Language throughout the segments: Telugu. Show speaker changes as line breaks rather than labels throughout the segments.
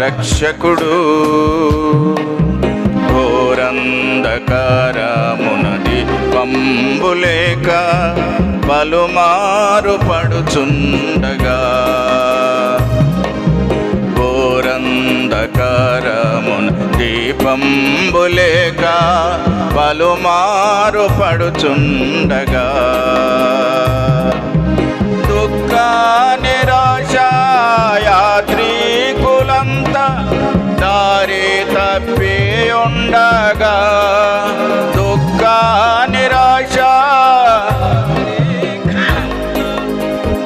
రక్షకుడు. ఘోరంధకారమున దీపంబులేక పలుమారు పడుచుండగా, ఘోరంధకారమున దీపంబులేక పలుమారు పడుచుండగా, దుఃఖ నిరాశ యాత్రికులంతా దారి తప్పి ఉండగా, దుఃఖ నిరాశ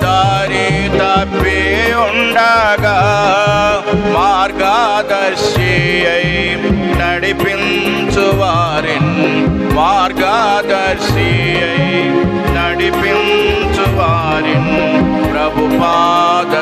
దారి తప్పి ఉండగా, మార్గదర్శి అయి నడిపించువారిన్, మార్గదర్శి అయి నడిపించువారిన్ ప్రభుపాద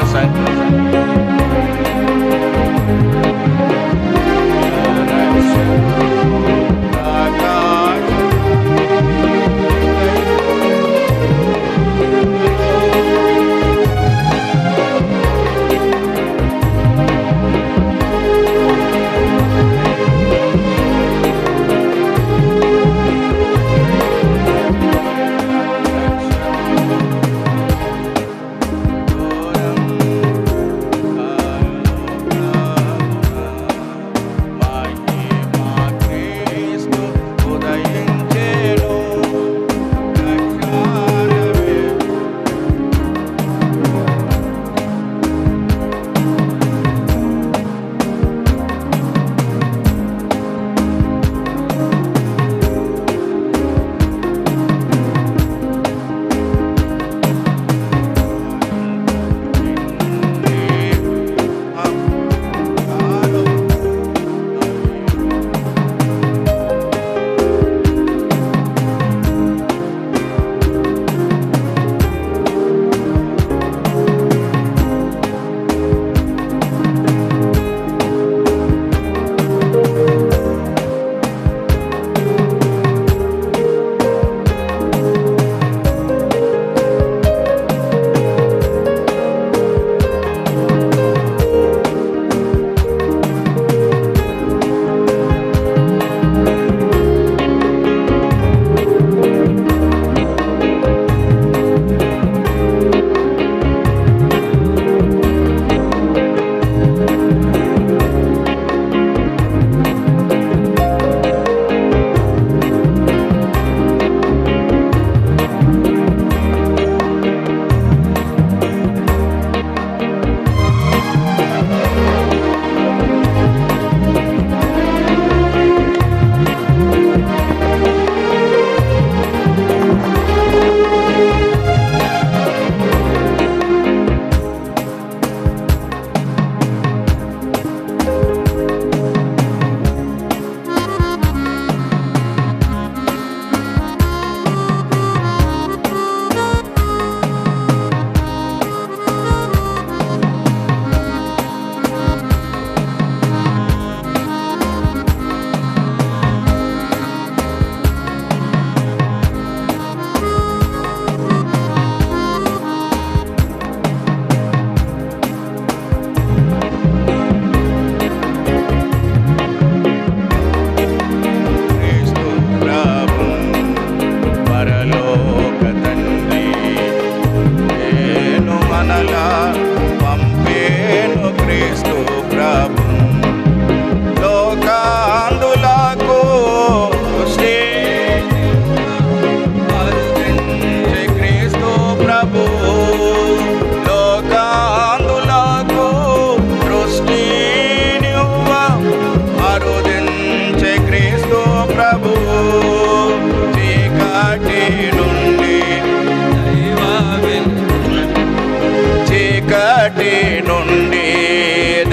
చీకటి నుండి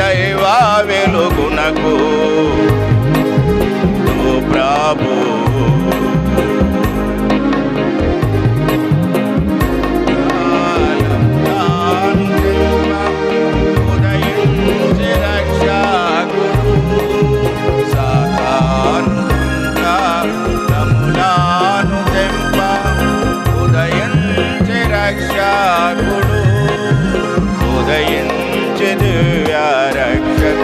దైవ వెలుగునకు ఓ ప్రభు ఉదయించే దివ్య రక్షకుడు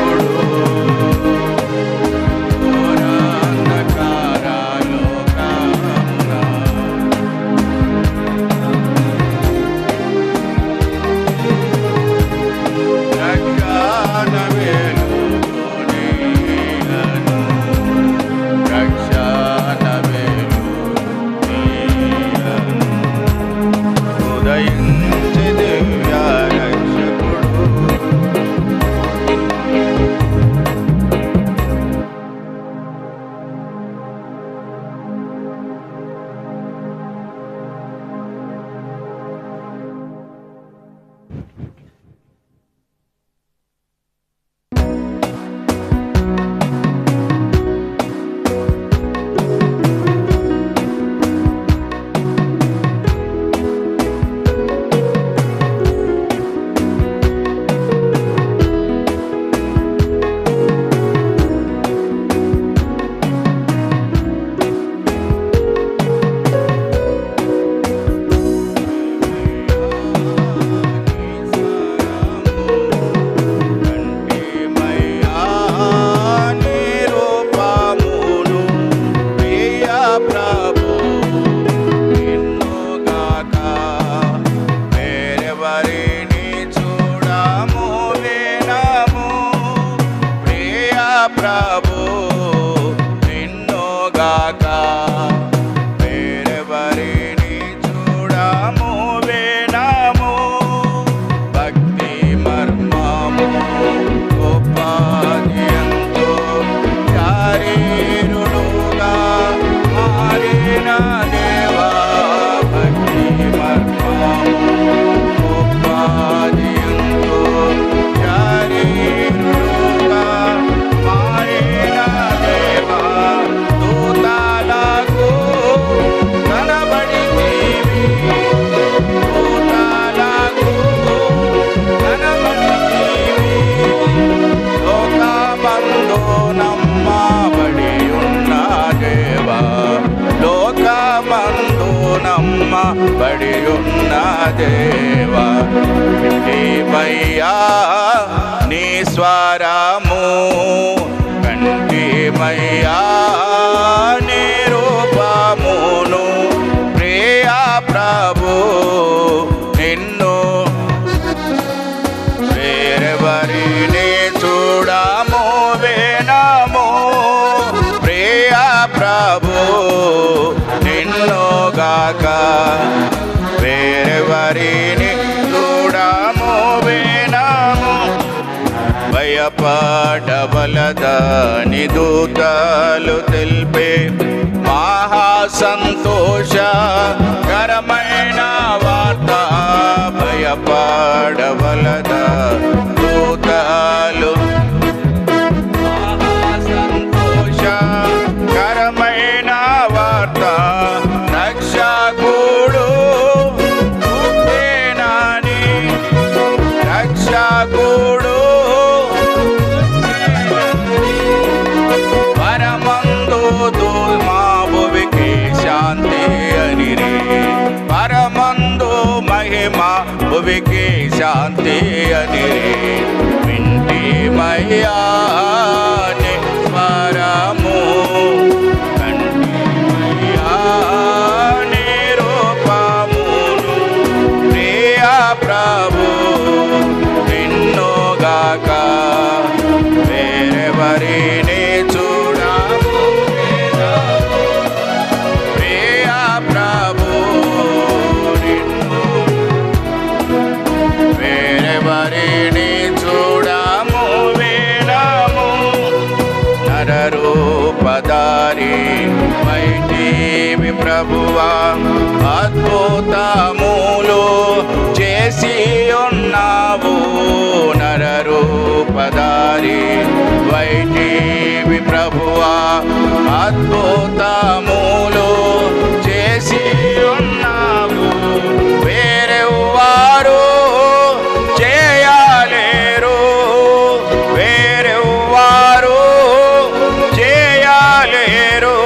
గాక. వేరెవరిని చూడము వినము భక్తి మర్మము గొప్పది ఎంతో. శరీరుడుగా మారిన దేవా భక్తి మర్మము గొప్పది ఎంతో. శరీరుడుగా మారిన దేవా దూతలకు కనబడితివి. దూతలకు కనబడితివి. లోకమందు నమ్మబడి ఉన్న దేవా లోకమందు నమ్మబడి ఉన్న దేవా కంటిమయ్యా నీ స్వరము కంటిమయ్యా నీ రూపమును ప్రియా ప్రభు నిన్ను వేరెవరిని చూడము వినము ప్రియా ప్రభు నిన్ను గాక. వేరెవరిని చూడము వినము భయపడవలదని దూతలు తెలిపే మహా సంతోషకరమైన వార్త. భయపడవలద దూతలు మహా సంతోషకరమైన వార్త. రక్షకుడు పుట్టెనని రక్షకుడు పరమందు మా భువికి శాంతి అని రే. పరమందు మహిమ భువికి శాంతి అని రే. వింటిమయ్యా నీ స్వరము కంటిమయ్యా నీ రూపమును ప్రియా ప్రభు నిన్ను గాక. వేరెవరిని చూడము వినము ప్రియా ప్రభు నిన్ను. వేరెవరిని చూడము వినము నరరూపధారి వైటివి ప్రభువా అద్భుతములు చేసి ఉన్నావు. నరరూపధారి వైటివి ప్రభువా అద్భుతములు చేసి ఉన్నావు. వేరెవ్వారు చేయలేరు వేరెవ్వారు చేయలేరు.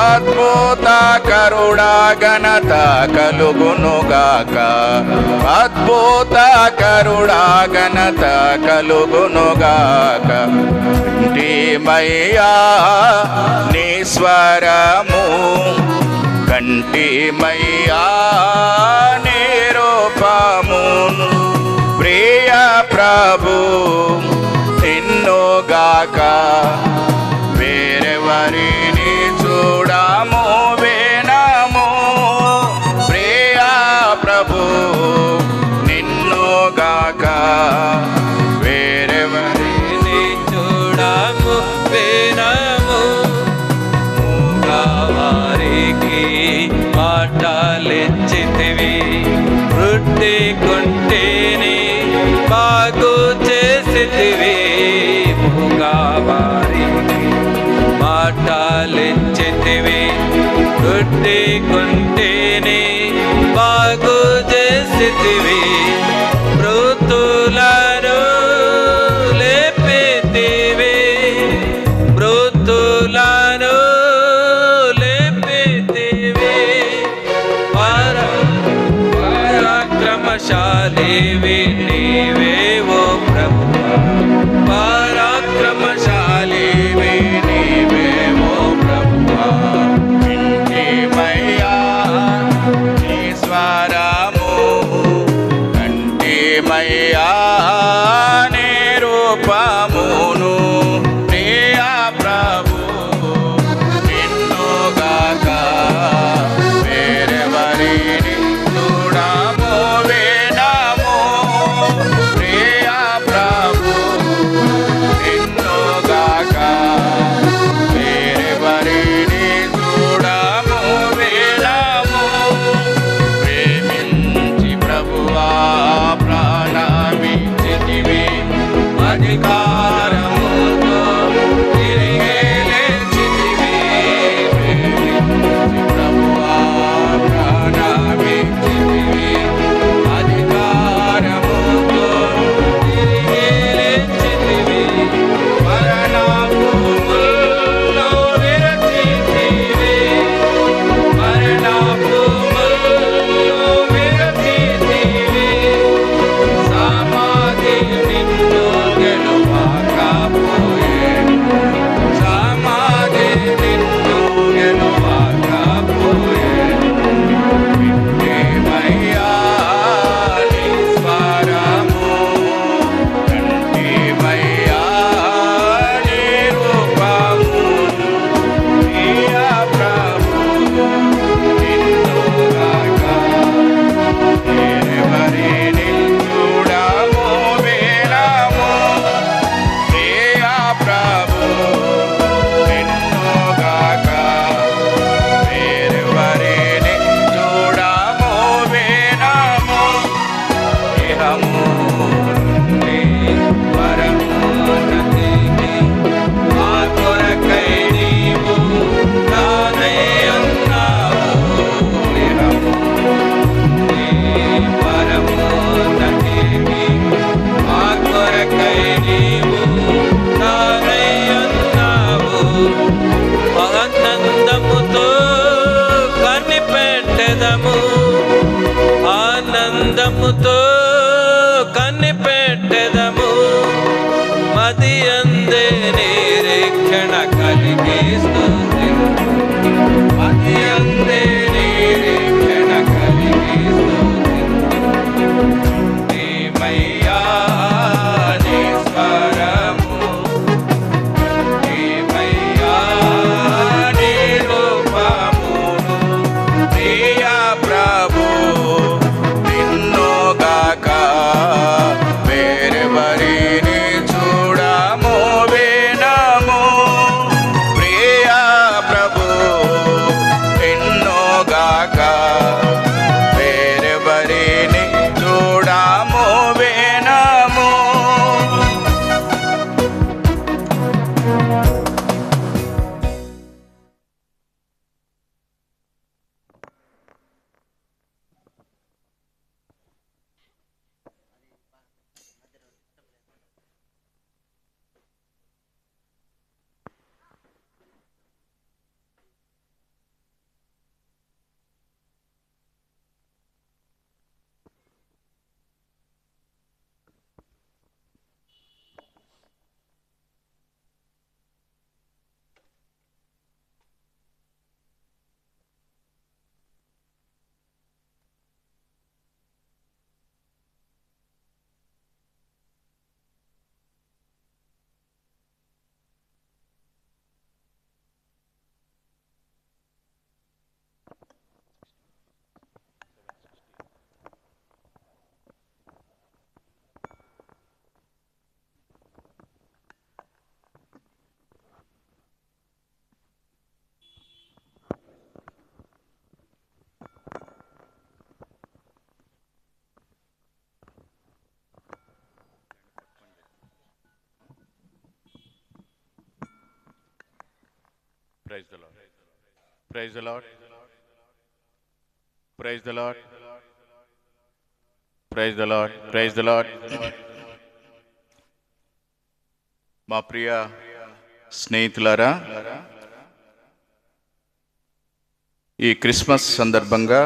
అద్భుత కరుణా ఘనత కలుగునుగాక. అద్భుత కరుణా ఘనత కలుగునుగాక. కంటిమయ్యా నీ స్వరము కంటిమయ్యా నీ రూపమును ప్రియ ప్రభు నిన్ను గాక. వేరెవరిని చూడము వినము ప్రియా ప్రభు నిన్ను గాక. వేరెవరిని
చూడము వినము మూగవారికి మాటలిచ్చితివి. వృద్ధి కొంటేని బాగు చేసితివి. మూగవారికి మాటలిచ్చితివి. వృద్ధి కొంటేని బాగు చేసితివి. మృతులను లేపితివి. మృతులను లేపితివి. పరాక్రమశాలివి నీవే ఓ ప్రభువా.
పరాక్రమశాలివి నీవే ఓ ప్రభువా. కంటిమయ్యా నీ స్వరము కంటిమయ్యా praise the Lord. Praise the Lord. Praise the Lord. Praise the Lord. Praise the Lord. మా ప్రియ స్నేహితులారా, ఈ క్రిస్మస్ సందర్భంగా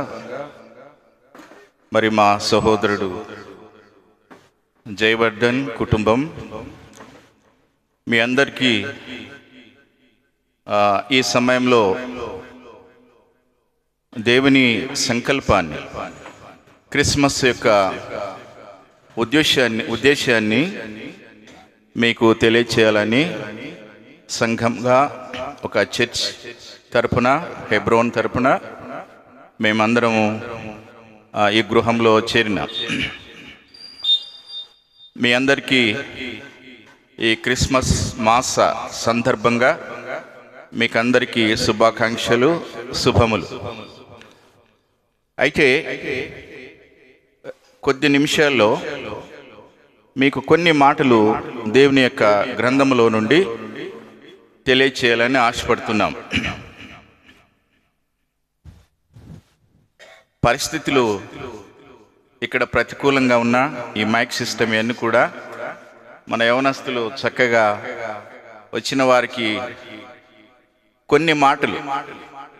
మరి మా సహోదరుడు జయవర్ధన్ కుటుంబం మీ అందరికీ ఈ సమయంలో దేవుని సంకల్పాన్ని, క్రిస్మస్ యొక్క ఉద్దేశాన్ని మీకు తెలియచేయాలని సంఘంగా ఒక చర్చ్ తరపున, హెబ్రోన్ తరపున మేమందరము ఈ గృహంలో చేరిన మీ అందరికీ ఈ క్రిస్మస్ మాస సందర్భంగా మీకందరికీ శుభాకాంక్షలు, శుభములు. అయితే కొద్ది నిమిషాల్లో మీకు కొన్ని మాటలు దేవుని యొక్క గ్రంథములో నుండి తెలియచేయాలని ఆశపడుతున్నాం. పరిస్థితులు ఇక్కడ ప్రతికూలంగా ఉన్న ఈ మైక్ సిస్టమ్ ఇవన్నీ కూడా మన యవనస్తులు చక్కగా వచ్చిన వారికి కొన్ని మాటలు,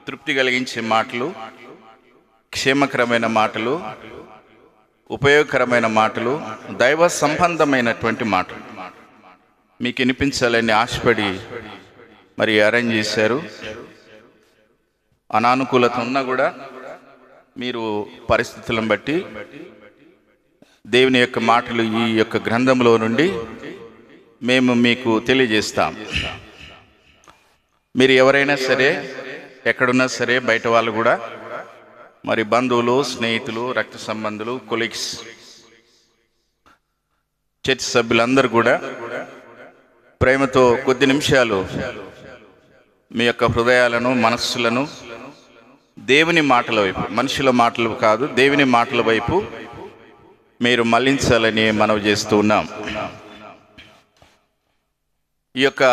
తృప్తి కలిగించే మాటలు, క్షేమకరమైన మాటలు, ఉపయోగకరమైన మాటలు, దైవ సంబంధమైనటువంటి మాటలు మీకు వినిపించాలని ఆశపడి మరి అరేంజ్ చేశారు. అనానుకూలత ఉన్నా కూడా మీరు పరిస్థితులను బట్టి దేవుని యొక్క మాటలు ఈ యొక్క గ్రంథంలో నుండి మేము మీకు తెలియజేస్తాం. మీరు ఎవరైనా సరే, ఎక్కడున్నా సరే, బయట వాళ్ళు కూడా, మరి బంధువులు, స్నేహితులు, రక్త సంబంధులు, కొలీగ్స్, చర్చ్ సభ్యులందరూ కూడా ప్రేమతో కొద్ది నిమిషాలు మీ యొక్క హృదయాలను, మనస్సులను దేవుని మాటల వైపు, మనుషుల మాటలు కాదు, దేవుని మాటల వైపు మీరు మళ్లించాలని మనవి చేస్తూ ఉన్నాం. ఈ యొక్క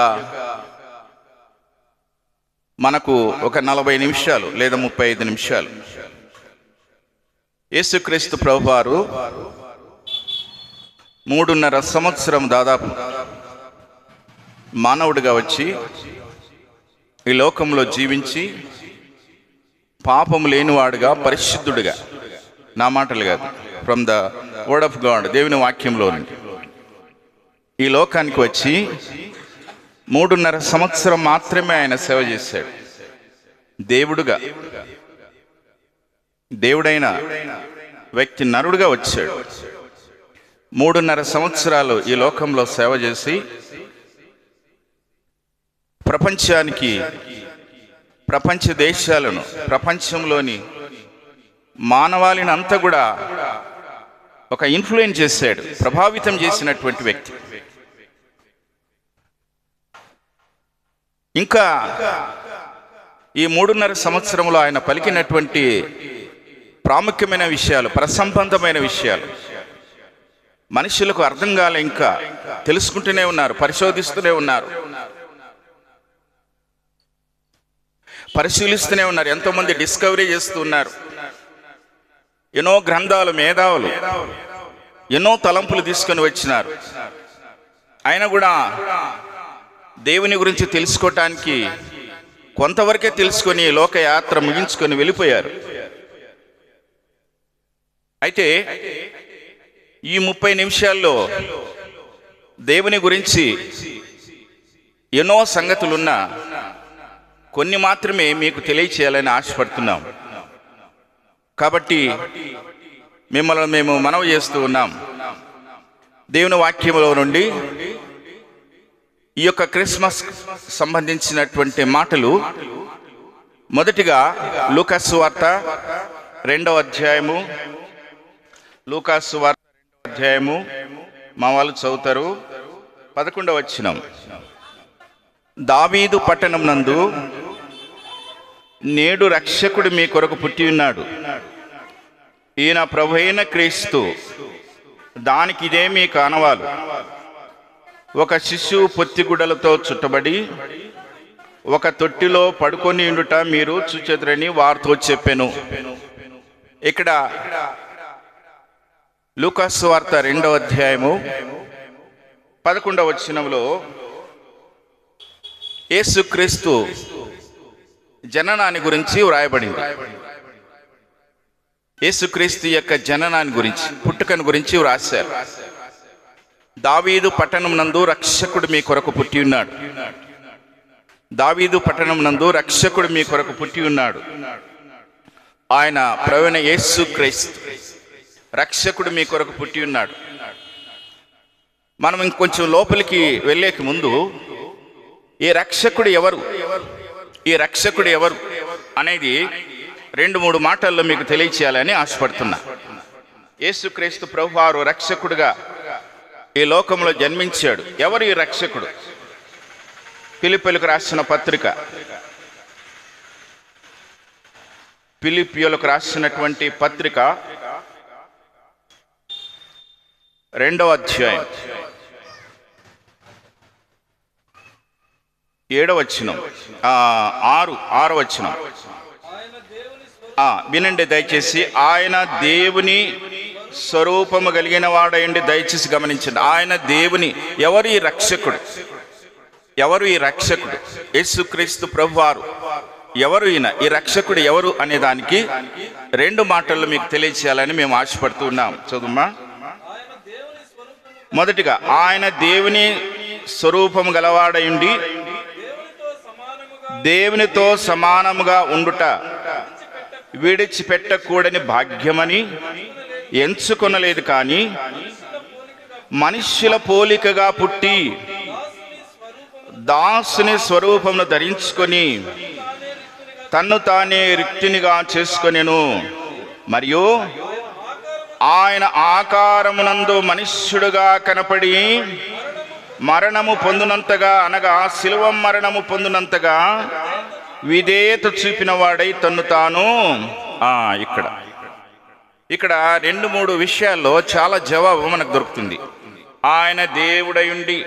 మనకు ఒక 40 నిమిషాలు లేదా 35 నిమిషాలు యేసుక్రీస్తు ప్రభువారు 3.5 సంవత్సరం దాదాపు మానవుడిగా వచ్చి ఈ లోకంలో జీవించి పాపము లేనివాడుగా, పరిశుద్ధుడిగా, నా మాటలు కాదు, from the word of God, దేవుని వాక్యంలో నుండి ఈ లోకానికి వచ్చి 3.5 సంవత్సరం మాత్రమే ఆయన సేవ చేశాడు. దేవుడుగా, దేవుడైన వ్యక్తి నరుడుగా వచ్చాడు. 3.5 సంవత్సరాలు ఈ లోకంలో సేవ చేసి ప్రపంచానికి, ప్రపంచ దేశాలను, ప్రపంచంలోని మానవాళిని అంతా కూడా ఒక ఇన్ఫ్లుయెన్స్ చేశాడు, ప్రభావితం చేసినటువంటి వ్యక్తి. ఇంకా ఈ 3.5 సంవత్సరంలో ఆయన పలికినటువంటి ప్రాముఖ్యమైన విషయాలు, ప్రసంబంధమైన విషయాలు మనుషులకు అర్థం కాలే, ఇంకా తెలుసుకుంటూనే ఉన్నారు, పరిశోధిస్తూనే ఉన్నారు, పరిశీలిస్తూనే ఉన్నారు, ఎంతోమంది డిస్కవరీ చేస్తూ ఉన్నారు. ఎన్నో గ్రంథాలు, మేధావులు ఎన్నో తలంపులు తీసుకొని వచ్చినారు. ఆయన కూడా దేవుని గురించి తెలుసుకోవటానికి కొంతవరకే తెలుసుకొని లోకయాత్ర ముగించుకొని వెళ్ళిపోయారు. అయితే ఈ 30 నిమిషాల్లో దేవుని గురించి ఎన్నో సంగతులున్నా కొన్ని మాత్రమే మీకు తెలియచేయాలని ఆశపడుతున్నాం. కాబట్టి మిమ్మల్ని మేము మనవి చేస్తూ ఉన్నాం. దేవుని వాక్యంలో నుండి ఈ యొక్క క్రిస్మస్ సంబంధించినటువంటి మాటలు, మొదటిగా లూకాసు వార్త 2వ అధ్యాయము, లూకాసు వార్త 2వ అధ్యాయము, మా వాళ్ళు చదువుతారు, 11వ వచనం. దావీదు పట్టణం నందు నేడు రక్షకుడు మీ కొరకు పుట్టి ఉన్నాడు, ఈయన ప్రభు అయిన క్రీస్తు, దానికి ఇదే మీ కానవాలు. ఒక శిశువు పొత్తిగుడ్డలతో చుట్టబడి ఒక తొట్టిలో పడుకొని ఉండుట మీరు చూచెదరని వారితో చెప్పెను. ఇక్కడ లూకాసు వార్త 2వ అధ్యాయము 11వ వచనంలో యేసుక్రీస్తు జననాన్ని గురించి వ్రాయబడింది. యేసుక్రీస్తు యొక్క జననాన్ని గురించి, పుట్టుకను గురించి వ్రాశారు. దావీదు పట్టణం నందు రక్షకుడు మీ కొరకు పుట్టి ఉన్నాడు. దావీదు పట్టణం నందు రక్షకుడు మీ కొరకు పుట్టి ఉన్నాడు. ఆయన ప్రవీణ యేసుక్రీస్తు రక్షకుడు మీ కొరకు పుట్టి ఉన్నాడు. మనం ఇంకొంచెం లోపలికి వెళ్ళేక ముందు ఈ రక్షకుడు ఎవరు, ఈ రక్షకుడు ఎవరు అనేది 2-3 మాటల్లో మీకు తెలియచేయాలని ఆశపడుతున్నా. యేసుక్రీస్తు ప్రభువారు రక్షకుడుగా ఈ లోకంలో జన్మించాడు. ఎవరు ఈ రక్షకుడు? ఫిలిప్పీయులకు రాసిన పత్రిక, ఫిలిప్పీయులకు రాసినటువంటి పత్రిక 2వ అధ్యాయం 7వ వచనం, 6వ వచనం వినండి దయచేసి. ఆయన దేవుని స్వరూపము కలిగిన వాడయండి. దయచేసి గమనించండి. ఆయన దేవుని, ఎవరు ఈ రక్షకుడు? ఎవరు ఈ రక్షకుడు? యేసుక్రీస్తు ప్రభువారు ఎవరు? ఈయన ఈ రక్షకుడు ఎవరు అనే దానికి 2 మాటల్లో మీకు తెలియచేయాలని మేము ఆశపడుతూ ఉన్నాం. చదువుమా. మొదటిగా, ఆయన దేవుని స్వరూపము గలవాడయుండి దేవునితో సమానముగా ఉండుట విడిచిపెట్టకూడని భాగ్యమని ఎంచుకొనలేదు, కానీ మనుష్యుల పోలికగా పుట్టి దాసుని స్వరూపమును ధరించుకొని తన్ను తానే రిక్తునిగా చేసుకొనెను. మరియు ఆయన ఆకారమునందు మనుష్యుడుగా కనపడి మరణము పొందునంతగా, అనగా శిలువ మరణము పొందునంతగా విధేయత చూపిన వాడై తన్ను తాను. ఇక్కడ 2-3 విషయాల్లో చాలా జవాబు మనకు దొరుకుతుంది. ఆయన దేవుడయుండి,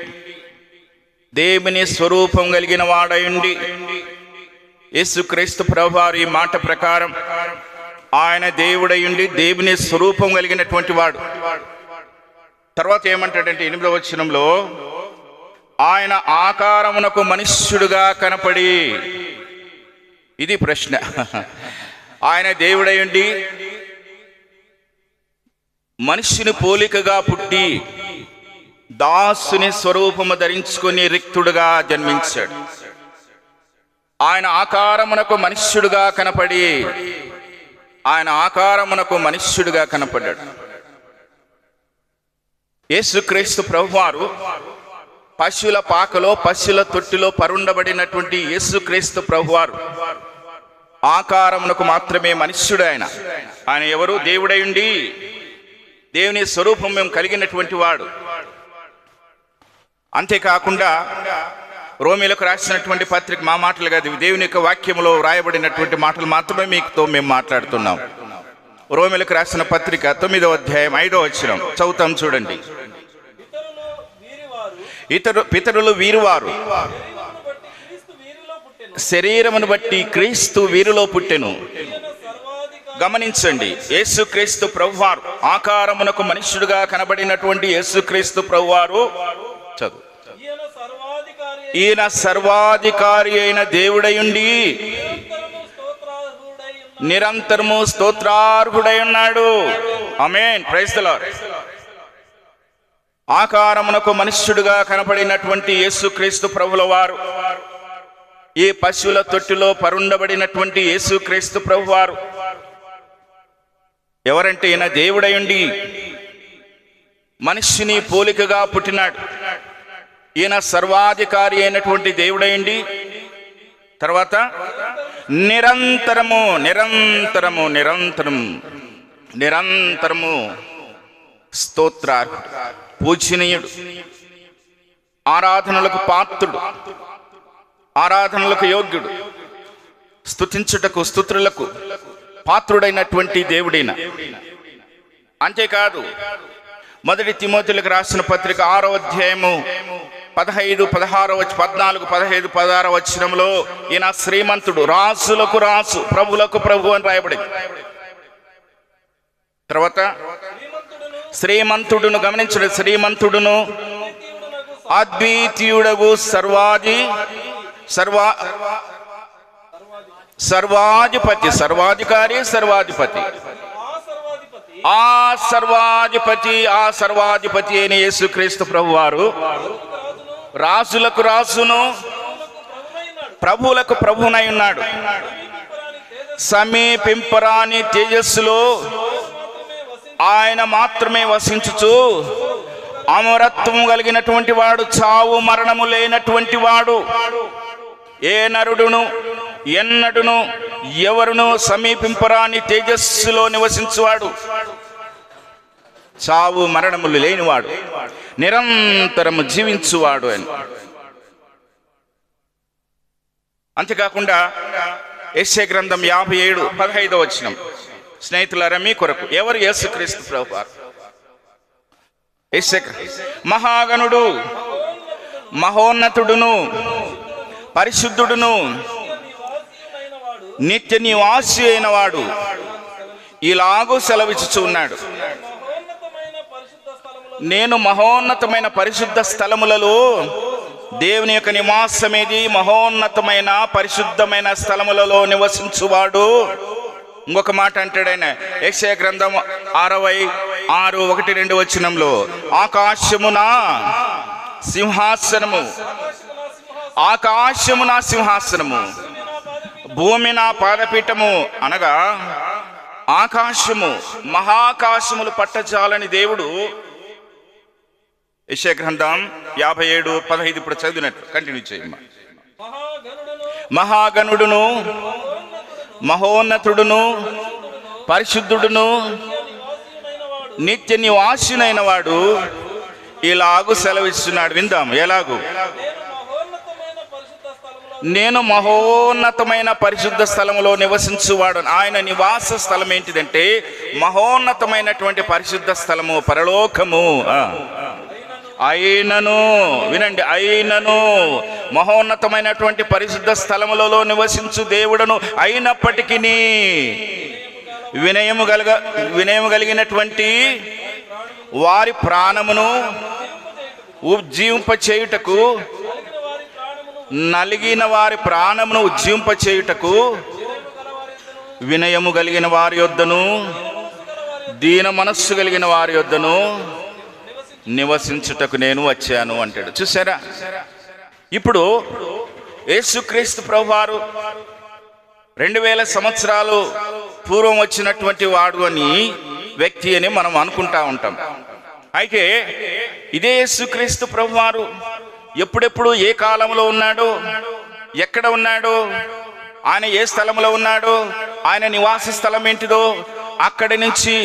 దేవుని స్వరూపం కలిగిన వాడయుండి, యేసుక్రీస్తు ప్రభువారు ఈ మాట ప్రకారం ఆయన దేవుడయుండి దేవుని స్వరూపం కలిగినటువంటి వాడు. తర్వాత ఏమంటాడంటే 8వ వచనంలో, ఆయన ఆకారమునకు మనుష్యుడుగా కనపడి. ఇది ప్రశ్న. ఆయన దేవుడయుండి మనుష్యుని పోలికగా పుట్టి దాసుని స్వరూపము ధరించుకొని రిక్తుడుగా జన్మించాడు. ఆయన ఆకారమునకు మనుష్యుడుగా కనపడి, ఆయన ఆకారమునకు మనుష్యుడుగా కనపడ్డాడు. యేసుక్రీస్తు ప్రభువారు పశువుల పాకలో, పశువుల తొట్టిలో పరుండబడినటువంటి యేసుక్రీస్తు ప్రభువారు ఆకారమునకు మాత్రమే మనుష్యుడు. ఆయన ఎవరు? దేవుడయుండి దేవుని స్వరూపం మేము కలిగినటువంటి వాడు. అంతేకాకుండా రోమీలకు రాసినటువంటి పత్రిక మా మాటలు కాదు, దేవుని యొక్క వాక్యములో వ్రాయబడినటువంటి మాటలు మాత్రమే మీతో మేము మాట్లాడుతున్నాం. రోమీలకు రాసిన పత్రిక 9వ అధ్యాయం 5వ వచనం చదువుతాం, చూడండి. పితరులు వీరువారు, శరీరమును బట్టి క్రీస్తు వీరిలో పుట్టెను. గమనించండి, యేసుక్రీస్తు ప్రభువారు ఆకారమునకు మనుష్యుడుగా కనబడినటువంటి యేసుక్రీస్తు ప్రభువారు, చదువు, ఈయన సర్వాధికారి అయిన దేవుడయుండి నిరంతరము స్తోత్రార్హుడై ఉన్నాడు. ఆమేన్, ప్రైజ్ ది లార్డ్. ఆకారమునకు మనుష్యుడుగా కనబడినటువంటి యేసుక్రీస్తు ప్రభుల వారు, ఈ పశువుల తొట్టిలో పరుండబడినటువంటి యేసుక్రీస్తు ప్రభువారు ఎవరంటే, ఈయన దేవుడయుండి మనుష్యుని పోలికగా పుట్టినాడు. ఈయన సర్వాధికారి అయినటువంటి దేవుడయుండి, తర్వాత నిరంతరము నిరంతరము నిరంతరము నిరంతరము స్తోత్రార్హుడు, పూజనీయుడు, ఆరాధనలకు పాత్రుడు, ఆరాధనలకు యోగ్యుడు, స్తుతించుటకు స్తుతులకు పాత్రుడైనటువంటి దేవుడైన. అంతేకాదు, 1 తిమోతిలకు రాసిన పత్రిక 6వ అధ్యాయము 15, 16, 14, 15, 16 వచనంలో ఈయన శ్రీమంతుడు, రాజులకు రాజు, ప్రభులకు ప్రభు అని రాయబడింది. తర్వాత శ్రీమంతుడును గమనించండి, శ్రీమంతుడును అద్వితీయుడగు సర్వాధిపతి, సర్వాధికారి, సర్వాధిపతి, ఆ సర్వాధిపతి అయిన యేసుక్రీస్తు ప్రభువారు రాజులకు రాజును, ప్రభువులకు ప్రభువునై ఉన్నాడు. సమీపింపరాని తేజస్సులో ఆయన మాత్రమే వసించుచు అమరత్వం కలిగినటువంటి వాడు, చావు మరణము లేనటువంటి వాడు, ఏ నరుడును ఎన్నడును ఎవరును సమీపింపరాని తేజస్సులో నివసించువాడు, చావు మరణములు లేనివాడు, నిరంతరము జీవించువాడు అని. అంతేకాకుండా యెషయా గ్రంథం 57, 15 వచనం, స్నేహితులారా మీ కొరకు ఎవరు యేసుక్రీస్తు ప్రభువారు? మహాగణుడు, మహోన్నతుడును, పరిశుద్ధుడును, నిత్య నివాసి అయిన వాడు ఇలాగూ సెలవిచ్చుచు ఉన్నాడు, నేను మహోన్నతమైన పరిశుద్ధ స్థలములలో, దేవుని యొక్క నివాసమేది మహోన్నతమైన పరిశుద్ధమైన స్థలములలో నివసించువాడు. ఇంకొక మాట అంటాడు ఆయన, యెషయా గ్రంథం 66, 1-2 వచనంలో, ఆకాశము నా సింహాసనము, భూమి నా పాదపీఠము. అనగా ఆకాశము, మహాకాశములు పట్టజాలని దేవుడు. యెషయా గ్రంథం 57, 15 ఇప్పుడు చదివినట్లు కంటిన్యూ చేయమ్మా. మహాగణుడును, మహోన్నతుడును, పరిశుద్ధుడును, నిత్య నివాసినైన వాడు ఇలాగు సెలవిస్తున్నాడు. విందాం ఎలాగు. నేను మహోన్నతమైన పరిశుద్ధ స్థలములో నివసించువాడు. ఆయన నివాస స్థలం ఏంటిదంటే మహోన్నతమైనటువంటి పరిశుద్ధ స్థలము, పరలోకము. అయినను వినండి, అయినను మహోన్నతమైనటువంటి పరిశుద్ధ స్థలములలో నివసించు దేవుడను అయినప్పటికీ వినయము కలిగినటువంటి వారి ప్రాణమును ఉజ్జీవింపచేయుటకు, నలిగిన వారి ప్రాణమును ఉజ్జీవింపచేయుటకు, వినయము కలిగిన వారి యొద్దను, దీన మనస్సు కలిగిన వారి యొద్దను నివసించుటకు నేను వచ్చాను అంటాడు. చూసారా, ఇప్పుడు యేసుక్రీస్తు ప్రభువారు 2000 సంవత్సరాలు పూర్వం వచ్చినటువంటి వాడు అని వ్యక్తి అని మనం అనుకుంటా ఉంటాం. అయితే ఇదే యేసుక్రీస్తు ప్రభువారు ఎప్పుడెప్పుడు ఏ కాలంలో ఉన్నాడు, ఎక్కడ ఉన్నాడు, ఆయన ఏ స్థలంలో ఉన్నాడు, ఆయన నివాస స్థలం ఏంటిదో, అక్కడి నుంచి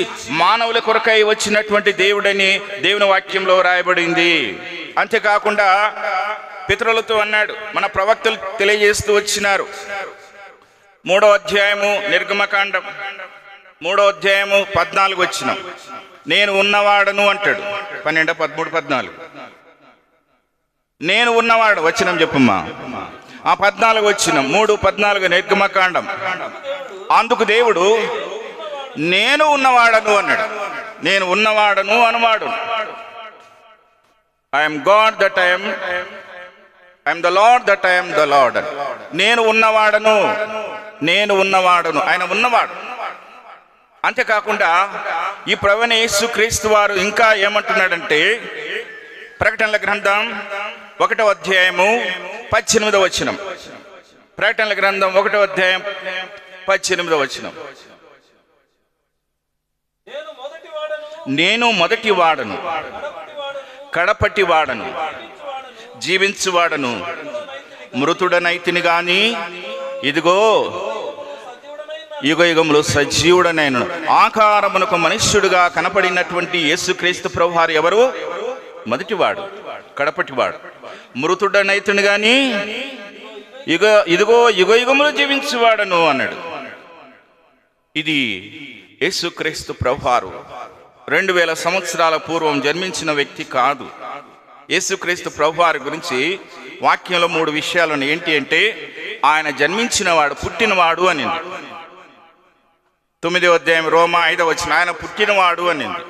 మానవుల కొరకై వచ్చినటువంటి దేవుడని దేవుని వాక్యంలో రాయబడింది. అంతేకాకుండా పితరులతో అన్నాడు, మన ప్రవక్తలు తెలియజేస్తూ వచ్చినారు. 3వ అధ్యాయము నిర్గమకాండం 3వ అధ్యాయము 14 వచనం, నేను ఉన్నవాడను అంటాడు. 12, 13, 14 నేను ఉన్నవాడు వచనం చెప్పమ్మా. ఆ 14 వచనం 3:14 నిర్గమకాండం. అందుకు దేవుడు నేను ఉన్నవాడను అన్నాడు. నేను ఉన్నవాడను అనువాడు. I am God that I am the Lord that I am the Lord. నేను ఉన్నవాడను, నేను ఉన్నవాడను, ఆయన ఉన్నవాడు. అంతేకాకుండా ఈ ప్రభువైన యేసుక్రీస్తు వారు ఇంకా ఏమంటున్నాడంటే, ప్రకటనల గ్రంథం 1వ అధ్యాయము 18వ వచనం, ప్రకటనల గ్రంథం 1వ అధ్యాయం 18వ వచనం, నేను మొదటి వాడను, కడపటి వాడను, జీవించువాడను, మృతుడనైతిని గాని ఇదిగో యుగ యుగములు సజీవుడనైన. ఆకారమునకు మనుష్యుడుగా కనపడినటువంటి యేసుక్రీస్తు ప్రభువారు ఎవరు? మొదటివాడు, కడపటివాడు, మృతుడనైతిని గాని ఇదిగో యుగ యుగములు జీవించువాడను అన్నాడు. ఇది యేసుక్రీస్తు ప్రభువారు 2000 సంవత్సరాల పూర్వం జన్మించిన వ్యక్తి కాదు. యేసుక్రీస్తు ప్రభువారి గురించి వాక్యంలో 3 విషయాలు ఉన్నాయి. ఏంటి అంటే ఆయన జన్మించినవాడు, పుట్టినవాడు అనింది. 9వ అధ్యాయం రోమా 5వ వచనం ఆయన పుట్టినవాడు అనింది.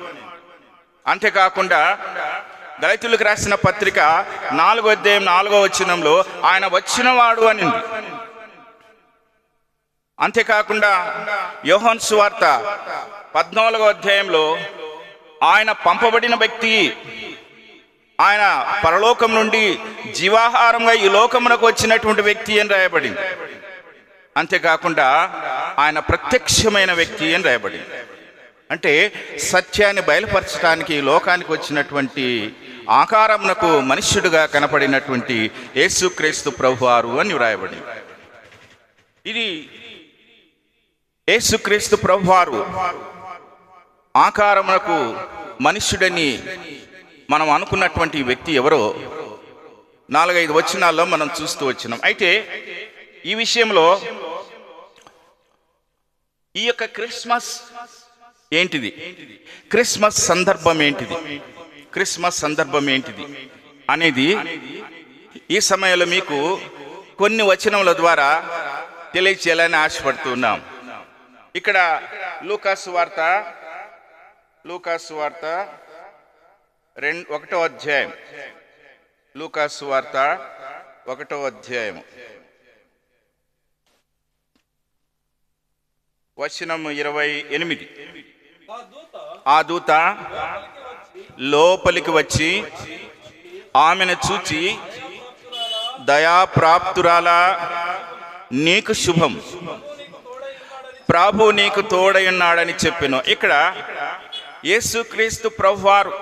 అంతేకాకుండా దళితులకు రాసిన పత్రిక 4వ అధ్యాయం 4వ వచనంలో ఆయన వచ్చినవాడు అనింది. అంతేకాకుండా యోహాను సువార్త 14వ అధ్యాయంలో ఆయన పంపబడిన వ్యక్తి, ఆయన పరలోకం నుండి జీవాహారంగా ఈ లోకమునకు వచ్చినటువంటి వ్యక్తి అని రాయబడింది. అంతేకాకుండా ఆయన ప్రత్యక్షమైన వ్యక్తి అని రాయబడింది. అంటే సత్యాన్ని బయలుపరచడానికి ఈ లోకానికి వచ్చినటువంటి ఆకారమునకు మనుష్యుడిగా కనపడినటువంటి యేసుక్రీస్తు ప్రభువారు అని వ్రాయబడింది. ఇది యేసుక్రీస్తు ప్రభువారు ఆకారమునకు మనుష్యుడని మనం అనుకున్నటువంటి వ్యక్తి ఎవరో 4-5 వచనాల్లో మనం చూస్తూ వచ్చినాం. అయితే ఈ విషయంలో ఈ యొక్క క్రిస్మస్ ఏంటిది, క్రిస్మస్ సందర్భం ఏంటిది, క్రిస్మస్ సందర్భం ఏంటిది అనేది ఈ సమయంలో మీకు కొన్ని వచనముల ద్వారా తెలియచేయాలని ఆశపడుతున్నాం. ఇక్కడ లూకాసు వార్త 1వ అధ్యాయం, లూకాసు వార్త 1వ అధ్యాయం వచనం 28. ఆ దూత లోపలికి వచ్చి ఆమెను చూచి, దయాప్రాప్తురాలా నీకు శుభం, ప్రభు నీకు తోడై ఉన్నాడని చెప్పెను. ఇక్కడ యేసుక్రీస్తు ప్రభువారు,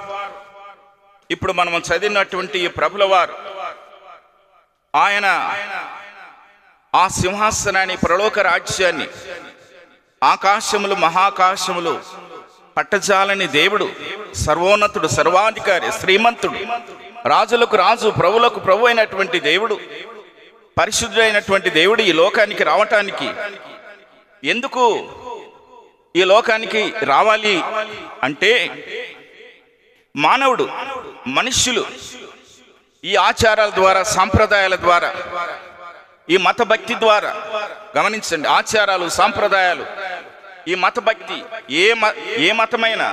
ఇప్పుడు మనం చదివినటువంటి ఈ ప్రభుల వారు, ఆయన ఆ సింహాసనాన్ని, పరలోక రాజ్యాన్ని, ఆకాశములు మహాకాశములు పట్టజాలని దేవుడు, సర్వోన్నతుడు, సర్వాధికారి, శ్రీమంతుడు, రాజులకు రాజు, ప్రభులకు ప్రభు అయినటువంటి దేవుడు, పరిశుద్ధుడైనటువంటి దేవుడు ఈ లోకానికి రావటానికి, ఎందుకు ఈ లోకానికి రావాలి అంటే మానవుడు, మనుష్యులు ఈ ఆచారాల ద్వారా, సాంప్రదాయాల ద్వారా, ఈ మత భక్తి ద్వారా, గమనించండి, ఆచారాలు, సాంప్రదాయాలు, ఈ మత భక్తి, ఏ మతమైన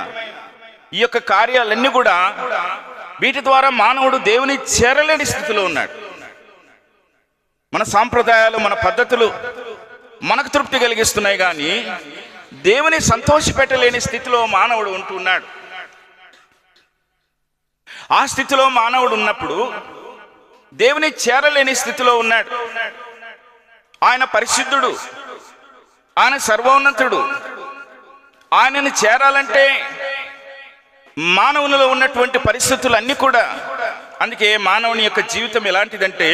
ఈ యొక్క కార్యాలన్నీ కూడా వీటి ద్వారా మానవుడు దేవుని చేరలేని స్థితిలో ఉన్నాడు. మన సాంప్రదాయాలు, మన పద్ధతులు మనకు తృప్తి కలిగిస్తున్నాయి, కానీ దేవుని సంతోషపెట్టలేని స్థితిలో మానవుడు ఉంటున్నాడు. ఆ స్థితిలో మానవుడు ఉన్నప్పుడు దేవుని చేరలేని స్థితిలో ఉన్నాడు. ఆయన పరిశుద్ధుడు, ఆయన సర్వోన్నతుడు. ఆయనను చేరాలంటే మానవునిలో ఉన్నటువంటి పరిస్థితులు అన్నీ కూడా, అందుకే మానవుని యొక్క జీవితం ఎలాంటిదంటే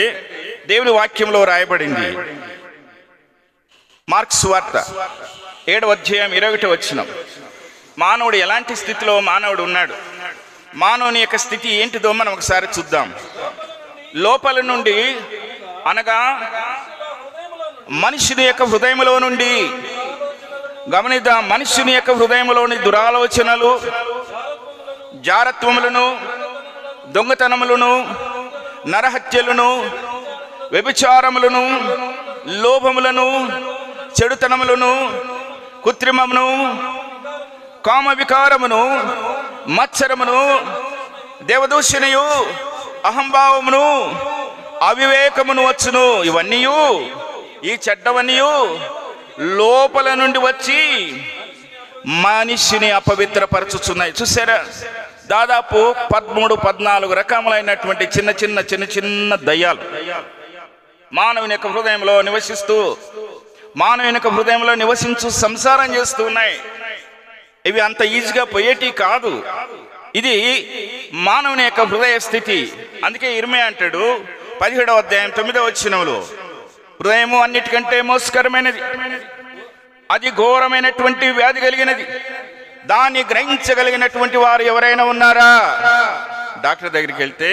దేవుని వాక్యంలో రాయబడింది. మార్కు సువార్త 7వ అధ్యాయం 21వ వచనం. మానవుడు ఎలాంటి స్థితిలో మానవుడు ఉన్నాడు, మానవుని యొక్క స్థితి ఏంటిదో మనం ఒకసారి చూద్దాం. లోపల నుండి అనగా మనుషుని యొక్క హృదయంలో నుండి, గమనిద్దాం, మనుషుని యొక్క హృదయంలోని దురాలోచనలు, జారత్వములను, దొంగతనములను, నరహత్యలను, వ్యభిచారములను, లోభములను, చెడుతనములను, కృత్రిమమును, కామ వికారమును, మత్సరమును, దేవదూషణయు, అహంభావమును, అవివేకమును వచ్చును. ఇవన్నీ, ఈ చెడ్డవన్నీ లోపల నుండి వచ్చి మనిషిని అపవిత్రపరచుచున్నాయి. చూసారా, దాదాపు 13-14 రకములైనటువంటి చిన్న చిన్న దయ్యాలు మానవుని యొక్క హృదయంలో నివసిస్తూ, మానవుని యొక్క హృదయంలో నివసించు సంసారం చేస్తూ ఉన్నాయి. ఇవి అంత ఈజీగా పోయేటి కాదు. ఇది మానవుని యొక్క హృదయ స్థితి. అందుకే ఇర్మియా అంటాడు 17వ అధ్యాయం 9వ వచనంలో, హృదయము అన్నిటికంటే మోసకరమైనది, అది ఘోరమైనటువంటి వ్యాధి కలిగినది, దాన్ని గ్రహించగలిగినటువంటి వారు ఎవరైనా ఉన్నారా? డాక్టర్ దగ్గరికి వెళ్తే,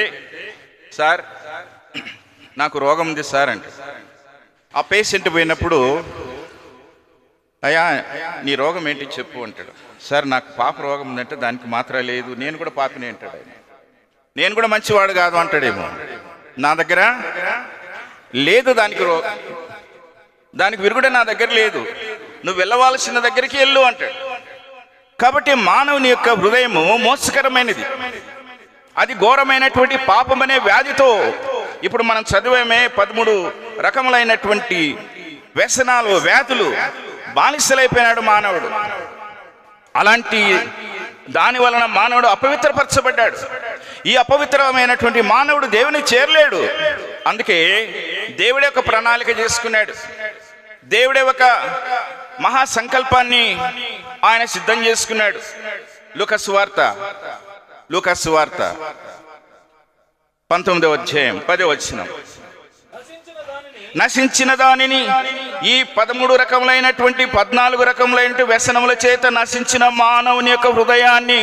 సార్ నాకు రోగం ఉంది సార్ అంటే, ఆ పేషెంట్ పోయినప్పుడు, అయ్యా నీ రోగం ఏంటి చెప్పు అంటాడు. సార్ నాకు పాప రోగం ఉందంటే దానికి మాత్రం లేదు, నేను కూడా పాపినే అంటాడు ఆయన. నేను కూడా మంచివాడు కాదు అంటాడేమో. నా దగ్గర లేదు దానికి విరుగుడే నా దగ్గర లేదు, నువ్వు వెళ్ళవలసిన దగ్గరికి వెళ్ళు అంటాడు. కాబట్టి మానవుని యొక్క హృదయము మోసకరమైనది, అది ఘోరమైనటువంటి పాపమనే వ్యాధితో ఇప్పుడు మనం చదివేమే 13 రకములైనటువంటి వ్యసనాలు, వ్యాధులు బానిసలైపోయినాడు మానవుడు. అలాంటి దాని వలన మానవుడు అపవిత్రపరచబడ్డాడు. ఈ అపవిత్రమైనటువంటి మానవుడు దేవుని చేరలేడు. అందుకే దేవుడే ఒక ప్రణాళిక చేసుకున్నాడు. దేవుడే ఒక మహా సంకల్పాన్ని ఆయన సిద్ధం చేసుకున్నాడు. లూకాసు వార్త 19వ అధ్యాయం 10వ వచనం. నశించిన దానిని, ఈ 13 రకములైనటువంటి 14 రకములైన వ్యసనముల చేత నశించిన మానవుని యొక్క హృదయాన్ని,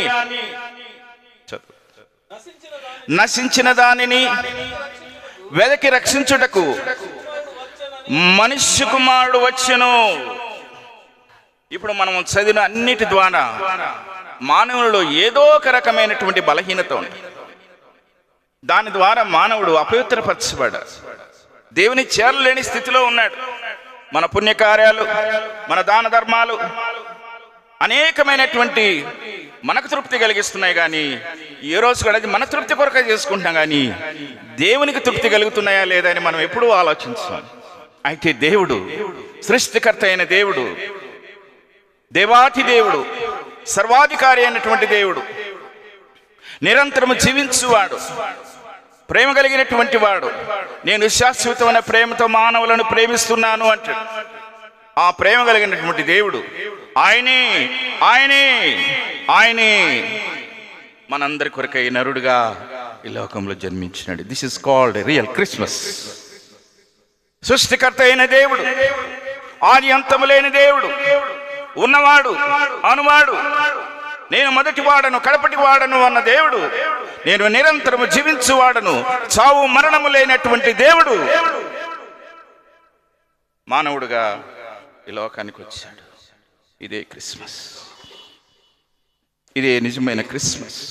నశించిన దానిని వెదకి రక్షించుటకు మనుష్య కుమారుడు వచ్చెను. ఇప్పుడు మనం చదివిన అన్నిటి ద్వారా మానవులలో ఏదో ఒక రకమైనటువంటి బలహీనత ఉంది. దాని ద్వారా మానవుడు అపవిత్రపరచబడ్డాడు, దేవుని చేరలేని స్థితిలో ఉన్నాడు. మన పుణ్యకార్యాలు, మన దాన ధర్మాలు అనేకమైనటువంటి మనకు తృప్తి కలిగిస్తున్నాయి, కానీ ఏ రోజు కూడా అది మన తృప్తి కొరకే చేసుకుంటున్నాం, కానీ దేవునికి తృప్తి కలుగుతున్నాయా లేదా అని మనం ఎప్పుడూ ఆలోచించాం. అయితే దేవుడు సృష్టికర్త అయిన దేవుడు, దేవాతి దేవుడు, సర్వాధికారి అయినటువంటి దేవుడు, నిరంతరము జీవించువాడు, ప్రేమ కలిగినటువంటి వాడు. నేను శాశ్వతమైన ప్రేమతో మానవులను ప్రేమిస్తున్నాను అంటాడు. ఆ ప్రేమ కలిగినటువంటి దేవుడు ఆయనే ఆయనే ఆయనే మనందరి కొరకై నరుడుగా ఈ లోకంలో జన్మించినాడు. This is called real Christmas. సృష్టికర్త అయిన దేవుడు, ఆది అంతము లేని దేవుడు, ఉన్నవాడు అనువాడు, నేను మొదటి వాడను కడపటి వాడను అన్న దేవుడు, నేను నిరంతరము జీవించువాడను, చావు మరణము లేనటువంటి దేవుడు మానవుడుగా ఈ లోకానికి వచ్చాడు. ఇదే క్రిస్మస్, ఇదే నిజమైన క్రిస్మస్.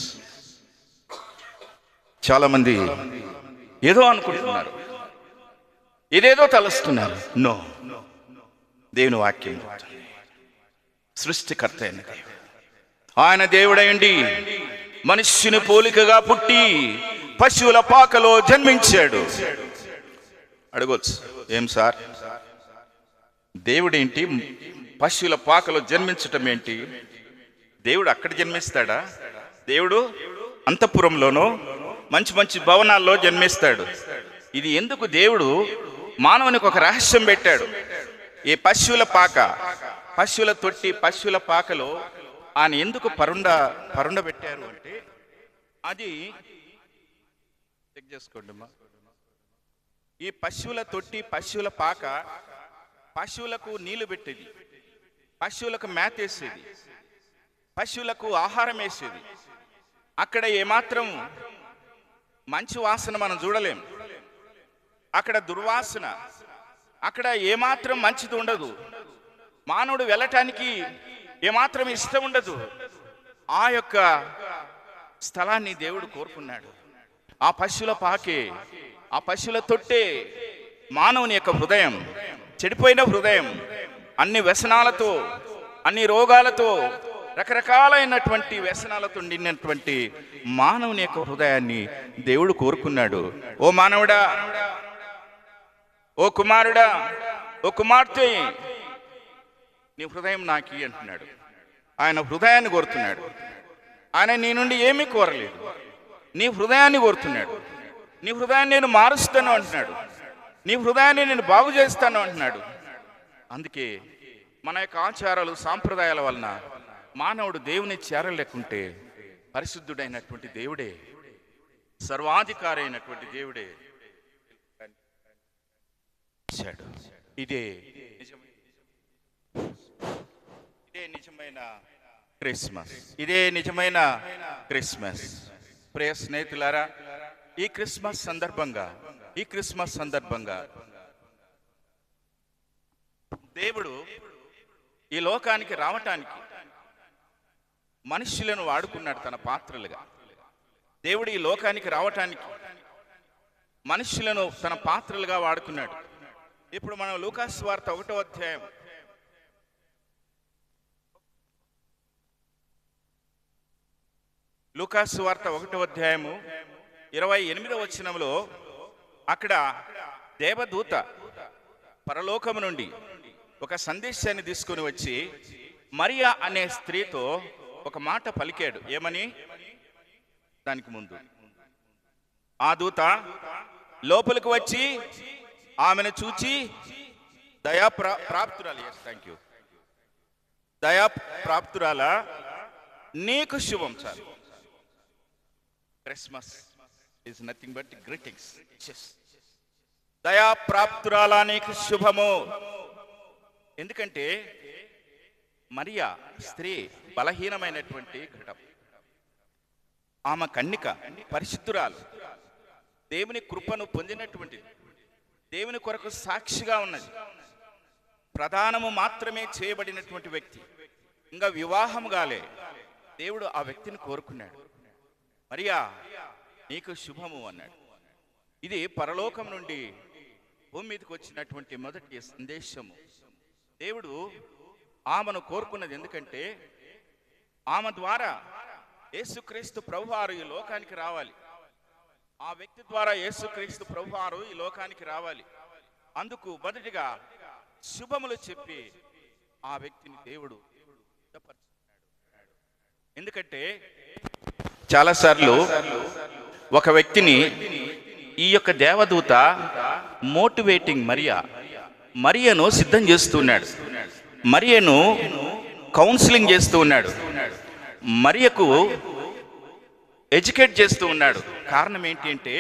చాలా మంది ఏదో అనుకుంటున్నారు, ఇదేదో తలుస్తున్నారు. నో, దేవుని వాక్యం సృష్టికర్త అయిన దేవుడు, ఆయన దేవుడైండి మనుష్యుని పోలికగా పుట్టి పశువుల పాకలో జన్మించాడు. అడగొచ్చు, ఏం సార్ దేవుడేంటి పశువుల పాకలో జన్మించటం ఏంటి? దేవుడు అక్కడ జన్మిస్తాడా? దేవుడు అంతఃపురంలోనో మంచి మంచి భవనాల్లో జన్మిస్తాడు. ఇది ఎందుకు దేవుడు మానవునికి ఒక రహస్యం పెట్టాడు. ఈ పశువుల పాక, పశువుల తొట్టి, పశువుల పాకలో ఆయన ఎందుకు పరుండ పెట్టారు అంటే, అది చెక్ చేసుకోండి అమ్మా. ఈ పశువుల తొట్టి, పశువుల పాక పశువులకు నీళ్లు పెట్టేది, పశువులకు మేత వేసేది, పశువులకు ఆహారం వేసేది. అక్కడ ఏమాత్రం మంచి వాసన మనం చూడలేం, అక్కడ దుర్వాసన, అక్కడ ఏమాత్రం మంచిది ఉండదు. మానవుడు వెళ్ళటానికి ఏమాత్రం ఇష్టం ఉండదు. ఆ యొక్క స్థలాన్ని దేవుడు కోరుకున్నాడు. ఆ పశువుల పాకే, ఆ పశువుల తొట్టే మానవుని యొక్క హృదయం, చెడిపోయిన హృదయం, అన్ని వ్యసనాలతో, అన్ని రోగాలతో, రకరకాలైనటువంటి వ్యసనాలతో నిండినటువంటి మానవుని యొక్క హృదయాన్ని దేవుడు కోరుకున్నాడు. ఓ మానవుడా, ఓ కుమారుడా, ఓ కుమార్తె, నీ హృదయం నాకి అంటున్నాడు. ఆయన హృదయాన్ని కోరుతున్నాడు. ఆయన నీ నుండి ఏమీ కోరలేదు, నీ హృదయాన్ని కోరుతున్నాడు. నీ హృదయాన్ని నేను మారుస్తాను అంటున్నాడు, నీ హృదయాన్ని నేను బాగు చేస్తాను అంటున్నాడు. అందుకే మన యొక్క ఆచారాలు, సాంప్రదాయాల వలన మానవుడు దేవుని చేరలేకుంటే పరిశుద్ధుడైనటువంటి దేవుడే, సర్వాధికారి అయినటువంటి దేవుడే ఇదే నిజమైన క్రిస్మస్. ఇదే నిజమైన క్రిస్మస్. ప్రియ స్నేహితులారా, ఈ క్రిస్మస్ సందర్భంగా దేవుడు ఈ లోకానికి రావటానికి మనుష్యులను వాడుకున్నాడు తన పాత్రలుగా. దేవుడు ఈ లోకానికి రావటానికి మనుషులను తన పాత్రలుగా వాడుకున్నాడు. ఇప్పుడు మనం లూకాసు వార్త 1వ అధ్యాయం లూకాసు వార్త 1వ అధ్యాయము 28వ వచనంలో అక్కడ దేవదూత పరలోకము నుండి ఒక సందేశాన్ని తీసుకొని వచ్చి మరియా అనే స్త్రీతో ఒక మాట పలికాడు. ఏమని? దానికి ముందు ఆ దూత లోపలికి వచ్చి ఆమెను చూచి దయా ప్రాప్తురాల నీకు శుభం. చాలు. Christmas is nothing but greetings. దయా ప్రాప్తురాల నీకు శుభము. ఎందుకంటే మరియా స్త్రీ బలహీనమైనటువంటి ఘటం. ఆమె కన్నిక, పరిశుద్ధురాలు, దేవుని కృపను పొందినటువంటిది, దేవుని కొరకు సాక్షిగా ఉన్నది, ప్రధానము మాత్రమే చేయబడినటువంటి వ్యక్తి, ఇంకా వివాహం కాలే. దేవుడు ఆ వ్యక్తిని కోరుకున్నాడు. మరియా నీకు శుభము అన్నాడు. ఇది పరలోకం నుండి భూమి మీదకి వచ్చినటువంటి మొదటి సందేశము. దేవుడు ఆమెను కోరుకున్నది ఎందుకంటే ఆమె ద్వారా యేసుక్రీస్తు ప్రభువారు ఈ లోకానికి రావాలి. ఆ వ్యక్తి ద్వారా యేసుక్రీస్తు ప్రభువారు ఈ లోకానికి రావాలి. అందుకు మొదటిగా శుభములు చెప్పి ఆ వ్యక్తిని దేవుడు సిద్ధపరుచుకున్నాడు. ఎందుకంటే చాలాసార్లు ఒక వ్యక్తిని ఈ యొక్క దేవదూత మోటివేటింగ్ మరియను సిద్ధం చేస్తున్నాడు, మరియను కౌన్సిలింగ్ చేస్తూ ఉన్నాడు, మరియకు ఎడ్యుకేట్ చేస్తూ ఉన్నాడు. కారణం ఏంటి అంటే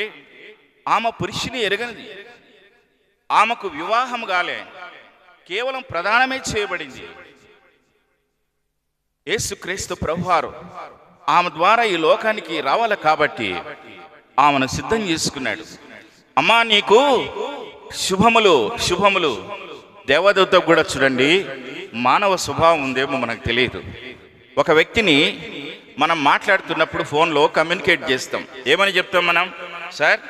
ఆమె పురుషుని ఎరగనిది, ఆమెకు వివాహం కాలే, కేవలం ప్రదానమే చేయబడింది. యేసుక్రీస్తు ప్రభువారు ఆమె ద్వారా ఈ లోకానికి రావాలి కాబట్టి ఆమెను సిద్ధం చేసుకున్నాడు. అమ్మా నీకు శుభములు, శుభములు. దేవదూతకు కూడా చూడండి మానవ స్వభావం ఉందేమో మనకు తెలియదు. ఒక వ్యక్తిని మనం మాట్లాడుతున్నప్పుడు ఫోన్లో కమ్యూనికేట్ చేస్తాం. ఏమని చెప్తాం మనం? Sir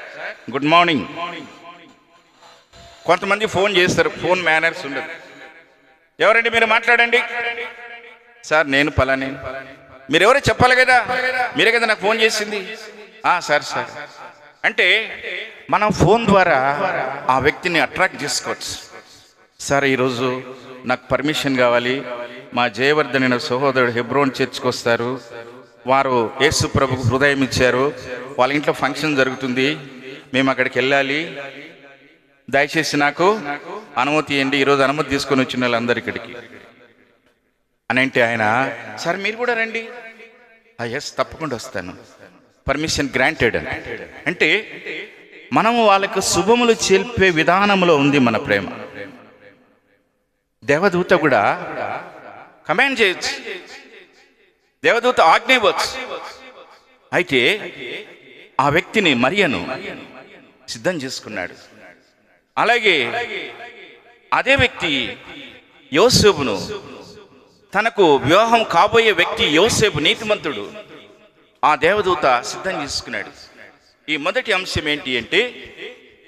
good morning. కొంతమంది ఫోన్ చేస్తారు, ఫోన్ మేనర్స్ ఉండదు. ఎవరండి మీరు? మాట్లాడండి. సార్ నేను పలానే. మీరు ఎవరో చెప్పాలి కదా, మీరే కదా నాకు ఫోన్ చేసింది. సార్ సార్ అంటే మనం ఫోన్ ద్వారా ఆ వ్యక్తిని అట్రాక్ట్ చేసుకోవచ్చు. సార్ ఈరోజు నాకు పర్మిషన్ కావాలి, మా జయవర్ధన్ అనే సహోదరుడు హెబ్రోన్ చర్చ్కి వస్తారు, వారు యేసు ప్రభుకు హృదయం ఇచ్చారు, వాళ్ళ ఇంట్లో ఫంక్షన్ జరుగుతుంది, మేము అక్కడికి వెళ్ళాలి, దయచేసి నాకు అనుమతి ఇవ్వండి, ఈరోజు అనుమతి తీసుకొని వచ్చిన వాళ్ళందరూ ఇక్కడికి అని అంటే ఆయన, సార్ మీరు కూడా రండి. ఎస్ తప్పకుండా వస్తాను, పర్మిషన్ గ్రాంటెడ్ అని. అంటే మనము వాళ్ళకు శుభములు చెప్పే విధానంలో ఉంది మన ప్రేమ. దేవదూత కూడా కమాండ్ చేయొచ్చు, దేవదూత ఆజ్ఞ ఇవ్వచ్చు. అయితే ఆ వ్యక్తిని మరియను సిద్ధం చేసుకున్నాడు. అలాగే అదే వ్యక్తి యోసేపును, తనకు వివాహం కాబోయే వ్యక్తి యోసేపు నీతిమంతుడు, ఆ దేవదూత సిద్ధం చేసుకున్నాడు. ఈ మొదటి అంశం ఏంటి అంటే,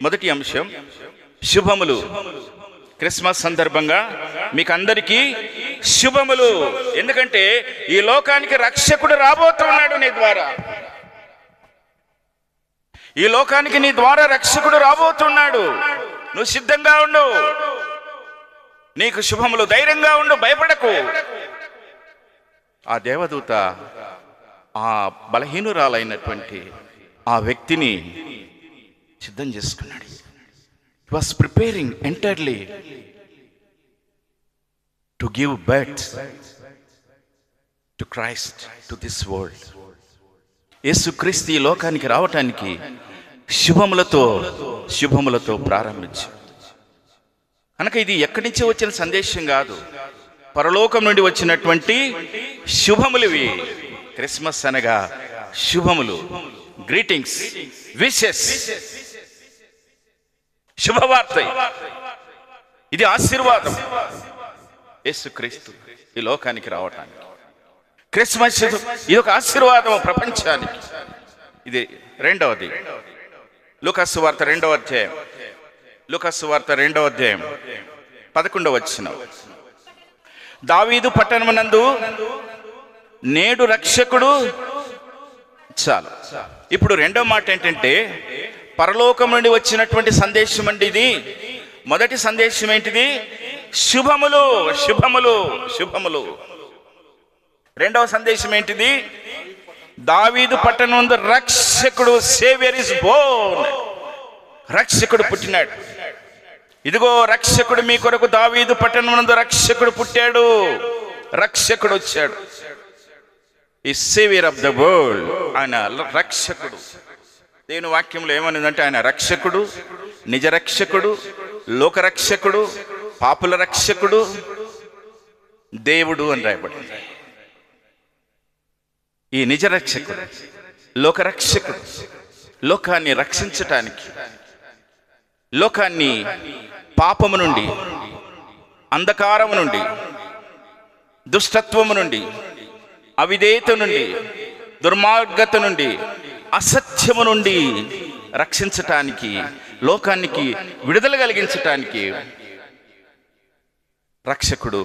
మొదటి అంశం శుభములు. క్రిస్మస్ సందర్భంగా మీకు అందరికీ శుభములు. ఎందుకంటే ఈ లోకానికి రక్షకుడు రాబోతున్నాడు నీ ద్వారా. ఈ లోకానికి నీ ద్వారా రక్షకుడు రాబోతున్నాడు. నువ్వు సిద్ధంగా ఉండు, నీకు శుభములు. ధైర్యంగా ఉండు, భయపడకు. ఆ దేవదూత ఆ బలహీనురాలైనటువంటి ఆ వ్యక్తిని సిద్ధం చేసుకున్నాడు. He was preparing entirely to give birth to Christ to this world. యేసుక్రీస్తు ఈ లోకానికి రావటానికి శుభములతో ప్రారంభించాడు. కనుక ఇది ఎక్కడి నుంచి వచ్చిన సందేశం కాదు, పరలోకం నుండి వచ్చినటువంటి శుభములు ఇవి. క్రిస్మస్ అనగా శుభములు, గ్రీటింగ్స్, విషెస్, శుభవార్త. ఇది ఆశీర్వాదం. యేసుక్రీస్తు ఈ లోకానికి రావటానికి క్రిస్మస్ ఇది ఒక ఆశీర్వాదం ప్రపంచానికి. ఇది రెండవది. లూకాసు వార్త 2వ అధ్యాయం, లూకాసు వార్త 2వ అధ్యాయం 11వ వచనం. దావీదు పట్టణమునందు నేడు రక్షకుడు. చాలు. ఇప్పుడు రెండో మాట ఏంటంటే పరలోకం నుండి వచ్చినటువంటి సందేశం అండి ఇది. మొదటి సందేశం ఏంటిది? శుభములు, శుభములు, శుభములు. రెండవ సందేశం ఏంటిది? దావీదు పట్టణం రక్షకుడు, సేవియర్ ఇస్ బోర్న్. రక్షకుడు పుట్టినాడు. ఇదిగో రక్షకుడు మీ కొరకు దావీదు పట్టణం రక్షకుడు పుట్టాడు. రక్షకుడు వచ్చాడు. ఈ సేవియర్ ఆఫ్ ద వరల్డ్, ఆయన రక్షకుడు. దేవుని వాక్యంలో ఏమనిందంటే ఆయన రక్షకుడు, నిజ రక్షకుడు, లోకరక్షకుడు, పాపుల రక్షకుడు, దేవుడు అని రాయబడింది. ఈ నిజ రక్షకుడు, లోకరక్షకుడు లోకాన్ని రక్షించటానికి, లోకాన్ని పాపము నుండి, అంధకారము నుండి, దుష్టత్వము నుండి, అవిధేయత నుండి, దుర్మార్గత నుండి, అసత్యము నుండి రక్షించటానికి, లోకానికి విడుదల కలిగించటానికి రక్షకుడు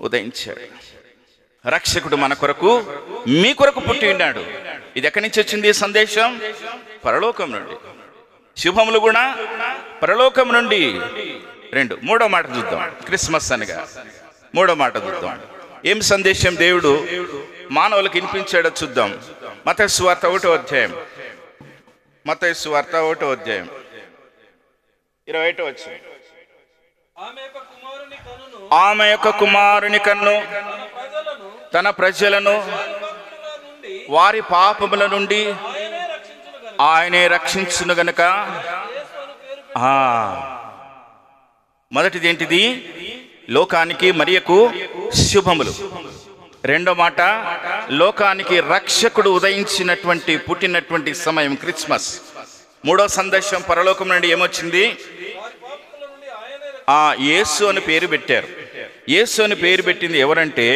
ఉదయించాడు. రక్షకుడు మన కొరకు, మీ కొరకు పుట్టి ఉన్నాడు. ఇది ఎక్కడి నుంచి వచ్చింది ఈ సందేశం? పరలోకం నుండి. శుభములు కూడా పరలోకం నుండి. మూడో మాట చూద్దాం. క్రిస్మస్ అనగా మూడో మాట చూద్దాం. ఏం సందేశం దేవుడు మానవులకు వినిపించాడో చూద్దాం. మత్తయి సువార్త 1వ అధ్యాయం, మత్తయి సువార్త 1వ అధ్యాయం 21వ వచనం. ఆమె యొక్క కుమారుని కన్ను తన ప్రజలను వారి పాపముల నుండి ఆయనే రక్షించును గనుక. మొదటిది ఏంటిది? లోకానికి మరియకు శుభములు. రెండో మాట, లోకానికి రక్షకుడు ఉదయించినటువంటి, పుట్టినటువంటి సమయం క్రిస్మస్. మూడో సందేశం పరలోకం నుండి ఏమొచ్చింది? యేసు అని పేరు పెట్టారు. యేసు అని పేరు పెట్టింది ఎవరంటే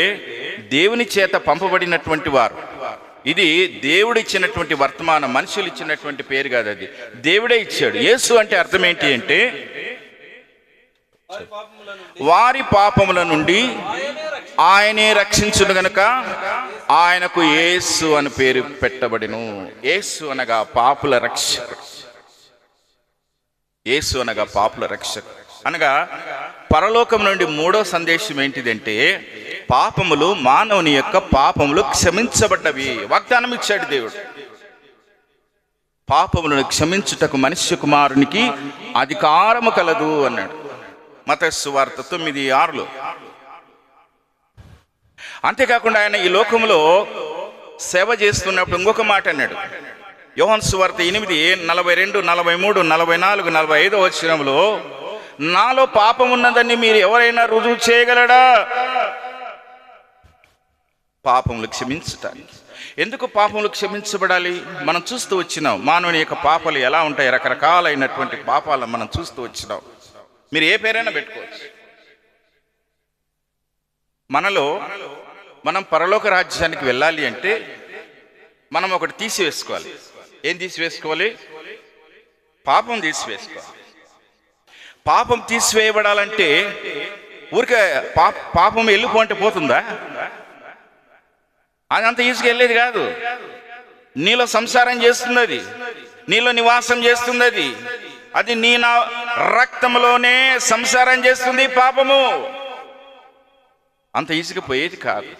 దేవుని చేత పంపబడినటువంటి వారు. ఇది దేవుడు ఇచ్చినటువంటి వర్తమానం, మనుషులు ఇచ్చినటువంటి పేరు కాదు, అది దేవుడే ఇచ్చాడు. యేసు అంటే అర్థం ఏంటి అంటే వారి పాపముల నుండి ఆయనే రక్షించును గనుక ఆయనకు యేసు అని పేరు పెట్టబడిను. యేసు అనగా పాపుల రక్షకుడు. యేసు అనగా పాపుల రక్షకుడు అనగా పరలోకం నుండి మూడో సందేశం ఏంటిదంటే పాపములు, మానవుని యొక్క పాపములు క్షమించబడ్డవి. వాగ్దానం ఇచ్చాడు దేవుడు. పాపములను క్షమించుటకు మనుష్య కుమారునికి అధికారము కలదు అన్నాడు మత్తయి సువార్త 9:6. అంతేకాకుండా ఆయన ఈ లోకంలో సేవ చేస్తున్నప్పుడు ఇంకొక మాట అన్నాడు. యోహాను సువార్త 8:42, 43, 44, 45 వచనంలో, నాలో పాపం ఉన్నదని మీరు ఎవరైనా రుజువు చేయగలడా? పాపములు క్షమించటానికి. ఎందుకు పాపములు క్షమించబడాలి? మనం చూస్తూ వచ్చినాం మానవుని యొక్క పాపాలు ఎలా ఉంటాయి. రకరకాలైనటువంటి పాపాలను మనం చూస్తూ వచ్చినాం. మీరు ఏ పేరైనా పెట్టుకోవచ్చు. మనలో మనం పరలోక రాజ్యానికి వెళ్ళాలి అంటే మనం ఒకటి తీసివేసుకోవాలి. ఏం తీసివేసుకోవాలి? పాపం తీసివేసుకోవాలి. పాపం తీసివేయబడాలంటే ఊరికే పాపం వెళ్ళిపోంటే పోతుందా? అదంత ఈజీగా వెళ్ళేది కాదు. నీలో సంసారం చేస్తుంది, అది నీలో నివాసం చేస్తుంది, అది నీ నా రక్తంలోనే సంసారం చేస్తుంది పాపము. అంత ఈజీగా పోయేది కాదు.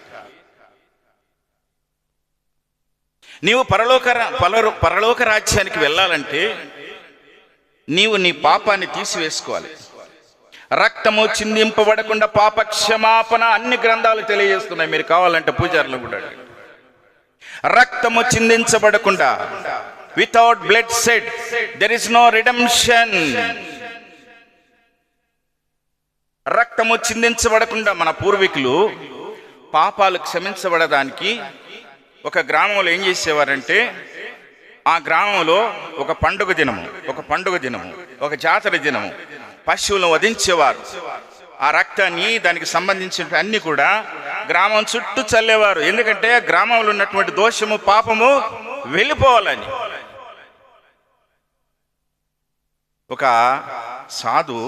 నీవు పరలోక రాజ్యానికి వెళ్ళాలంటే నీవు నీ పాపాన్ని తీసివేసుకోవాలి. రక్తము చిందింపబడకుండా పాప క్షమాపణ అన్ని గ్రంథాలు తెలియజేస్తున్నాయి. మీరు కావాలంటే పూజారులు కూడా రక్తము చిందించబడకుండా, without blood shed there is no redemption. రక్తము చిందించబడకుండా మన పూర్వీకులు పాపాలు క్షమించబడడానికి ఒక గ్రామంలో ఏం చేసేవారంటే ఆ గ్రామంలో ఒక పండుగ దినము, ఒక జాతర దినము పశువులను వధించేవారు. ఆ రక్తాన్ని, దానికి సంబంధించిన అన్ని కూడా గ్రామం చుట్టూ చల్లేవారు. ఎందుకంటే గ్రామంలో ఉన్నటువంటి దోషము, పాపము వెళ్ళిపోవాలని. ఒక సాధు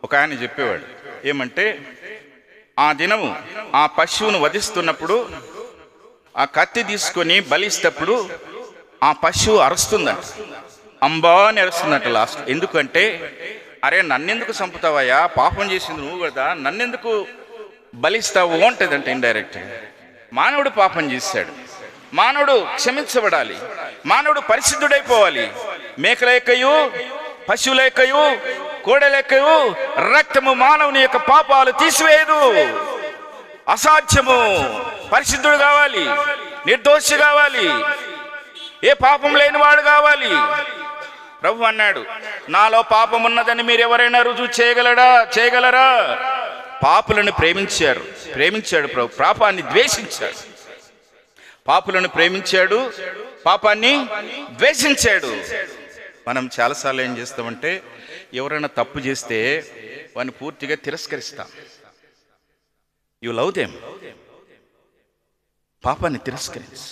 ఒక ఆయన చెప్పేవాడు ఏమంటే, ఆ దినము ఆ పశువును వధిస్తున్నప్పుడు ఆ కత్తి తీసుకొని బలిస్తప్పుడు ఆ పశువు అరుస్తుందంట, అంబా అని అరుస్తుందంట లాస్ట్. ఎందుకంటే, అరే నన్నెందుకు చంపుతావయ్యా, పాపం చేసింది నువ్వు కదా, నన్నెందుకు బలిస్తావు అంటదంట ఇండైరెక్ట్. మానవుడు పాపం చేశాడు, మానవుడు క్షమించబడాలి, మానవుడు పరిశుద్ధుడైపోవాలి. మేకల యొక్కయు పశువుల యొక్కయు కోడెల యొక్కయు రక్తము మానవుని యొక్క పాపాలు తీసివేయదు, అసాధ్యము. పరిశుద్ధుడు కావాలి, నిర్దోషి కావాలి, ఏ పాపం లేనివాడు కావాలి. ప్రభు అన్నాడు, నాలో పాపం ఉన్నదని మీరు ఎవరైనా రుజువు చేయగలరా? పాపులను ప్రేమించాడు ప్రభు, పాపాన్ని ద్వేషించాడు. పాపులను ప్రేమించాడు, పాపాన్ని ద్వేషించాడు. మనం చాలాసార్లు ఏం చేస్తామంటే, ఎవరైనా తప్పు చేస్తే వాడిని పూర్తిగా తిరస్కరిస్తాం. You love them. పాపాన్ని తిరస్కరించు,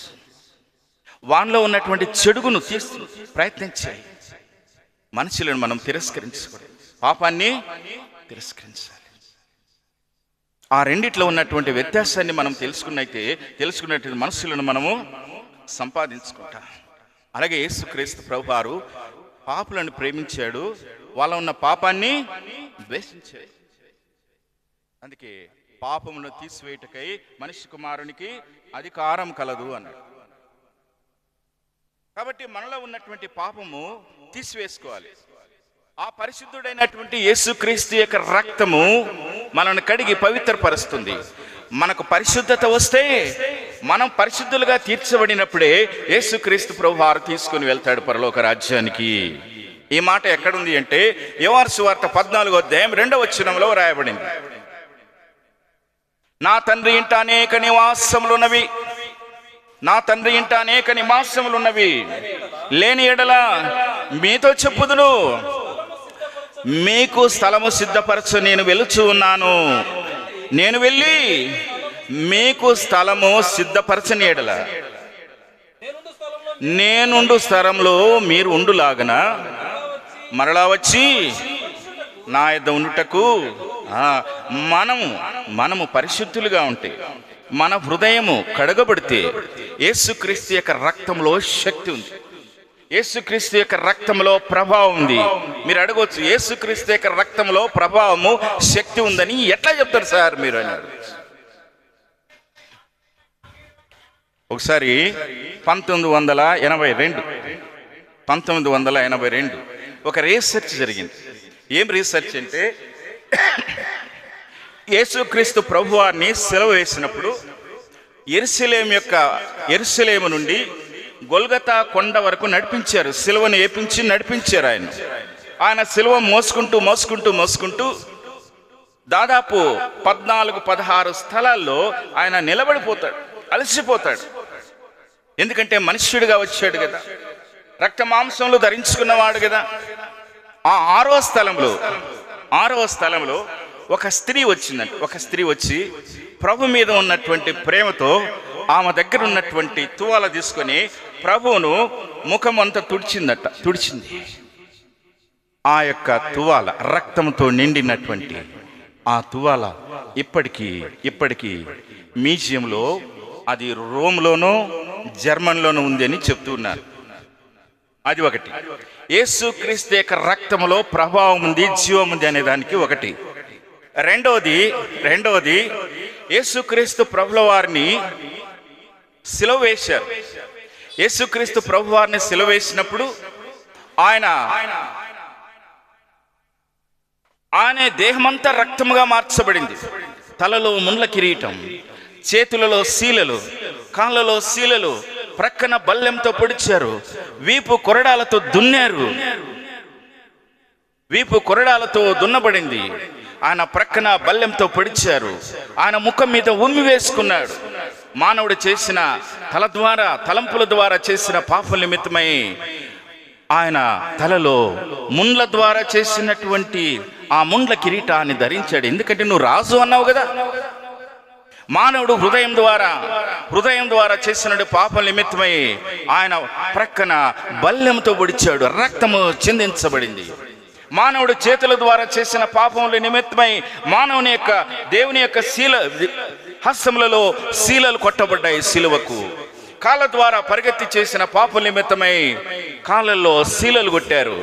వానిలో ఉన్నటువంటి చెడుగును ప్రయత్నించాలి. మనుషులను మనం తిరస్కరించకూడదు, పాపాన్ని తిరస్కరించాలి. ఆ రెండిట్లో ఉన్నటువంటి వ్యత్యాసాన్ని మనం తెలుసుకున్నట్టు మనుషులను మనము సంపాదించుకుంటాం. అలాగే యేసుక్రీస్తు ప్రభువారు పాపులను ప్రేమించాడు, వాళ్ళ ఉన్న పాపాన్ని ద్వేషించాడు. అందుకే పాపమును తీసివేయుటకై మనిషి కుమారునికి అధికారం కలదు అన్నాడు. కాబట్టి మనలో ఉన్నటువంటి పాపము తీసివేసుకోవాలి. ఆ పరిశుద్ధుడైనటువంటి యేసుక్రీస్తు యొక్క రక్తము మనల్ని కడిగి పవిత్రపరుస్తుంది. మనకు పరిశుద్ధత వస్తే, మనం పరిశుద్ధులుగా తీర్చబడినప్పుడే యేసుక్రీస్తు ప్రభువారు తీసుకుని వెళ్తాడు పరలోక రాజ్యానికి. ఈ మాట ఎక్కడుంది అంటే, యోహాను సువార్త 14వ అధ్యాయం 2వ వచనంలో రాయబడింది. నా తండ్రి ఇంట అనేక నివాసములున్నవి, నా తండ్రి ఇంట అనేక నివాసములున్నవి, లేని ఎడల మీతో చెప్పుదును, మీకు స్థలము సిద్ధపరచు నేను వెలుచు ఉన్నాను. నేను వెళ్ళి మీకు స్థలము సిద్ధపరచని ఎడల నేనుండు స్థలంలో మీరు ఉండులాగన మరలా వచ్చి నా యొద్ద ఉండుటకు. మనము పరిశుద్ధులుగా ఉంటే, మన హృదయము కడగబడితే, యేసుక్రీస్తు యొక్క రక్తంలో శక్తి ఉంది, యేసుక్రీస్తు యొక్క రక్తంలో ప్రభావం ఉంది. మీరు అడగవచ్చు, యేసుక్రీస్తు యొక్క రక్తంలో ప్రభావము శక్తి ఉందని ఎట్లా చెప్తారు సార్ మీరు అన్నాడు. ఒకసారి 1982 ఒక రీసెర్చ్ జరిగింది. ఏం రీసెర్చ్ అంటే, యేసుక్రీస్తు ప్రభువారిని సిలువ వేసినప్పుడు యెరూషలేము నుండి గొల్గతా కొండ వరకు నడిపించారు. సిలువను ఏపించి నడిపించారు. ఆయన సిలువ మోసుకుంటూ దాదాపు 14-16 స్థలాల్లో ఆయన నిలబడిపోతాడు, అలసిపోతాడు. ఎందుకంటే మనుష్యుడిగా వచ్చాడు కదా, రక్త మాంసంలో ధరించుకున్నవాడు కదా. ఆ 6వ స్థలంలో ఒక స్త్రీ వచ్చిందంట. ఒక స్త్రీ వచ్చి ప్రభు మీద ఉన్నటువంటి ప్రేమతో ఆమె దగ్గర ఉన్నటువంటి తువాల తీసుకొని ప్రభువును ముఖం అంతా తుడిచింది. ఆ యొక్క తువాల రక్తంతో నిండినటువంటి ఆ తువాల ఇప్పటికీ మ్యూజియంలో, అది రోమ్లోనూ జర్మన్లోనూ ఉంది అని చెప్తున్నారు. అది ఒకటి. యేసుక్రీస్తు యొక్క రక్తంలో ప్రభావం ఉంది, జీవం ఉంది అనే దానికి ఒకటి. రెండవది యేసుక్రీస్తు ప్రభుల వారిని సిలువ వేశారు. యేసుక్రీస్తు ప్రభు వారిని సిలువ వేసినప్పుడు ఆయన దేహమంతా రక్తముగా మార్చబడింది. తలలో ముండ్ల కిరీటం, చేతులలో శీలలు, కాళ్ళలో శీలలు, ప్రక్కన బల్లెంతో పొడిచారు, వీపు కొరడాలతో దున్నబడింది. ఆయన ప్రక్కన బల్లెంతో పొడిచారు. ఆయన ముఖం మీద ఉమ్మి వేసుకున్నాడు. మానవుడు చేసిన తలంపుల ద్వారా చేసిన పాపల నిమిత్తమై ఆయన తలలో ముండ్ల ద్వారా చేసినటువంటి ఆ ముండ్ల కిరీటాన్ని ధరించాడు. ఎందుకంటే నువ్వు రాజు అన్నావు కదా, మానవుడు హృదయం ద్వారా చేసిన పాపం నిమిత్తమై ఆయన ప్రక్కన బల్లెంతో పొడిచాడు, రక్తము చిందించబడింది. మానవుడు చేతుల ద్వారా చేసిన పాపముల నిమిత్తమై మానవుని యొక్క దేవుని యొక్క హస్తములలో శీలలు కొట్టబడ్డాయి సిలువకు. కాళ్ళ ద్వారా పరిగెత్తి చేసిన పాపం నిమిత్తమై కాళ్ళల్లో శీలలు కొట్టారు,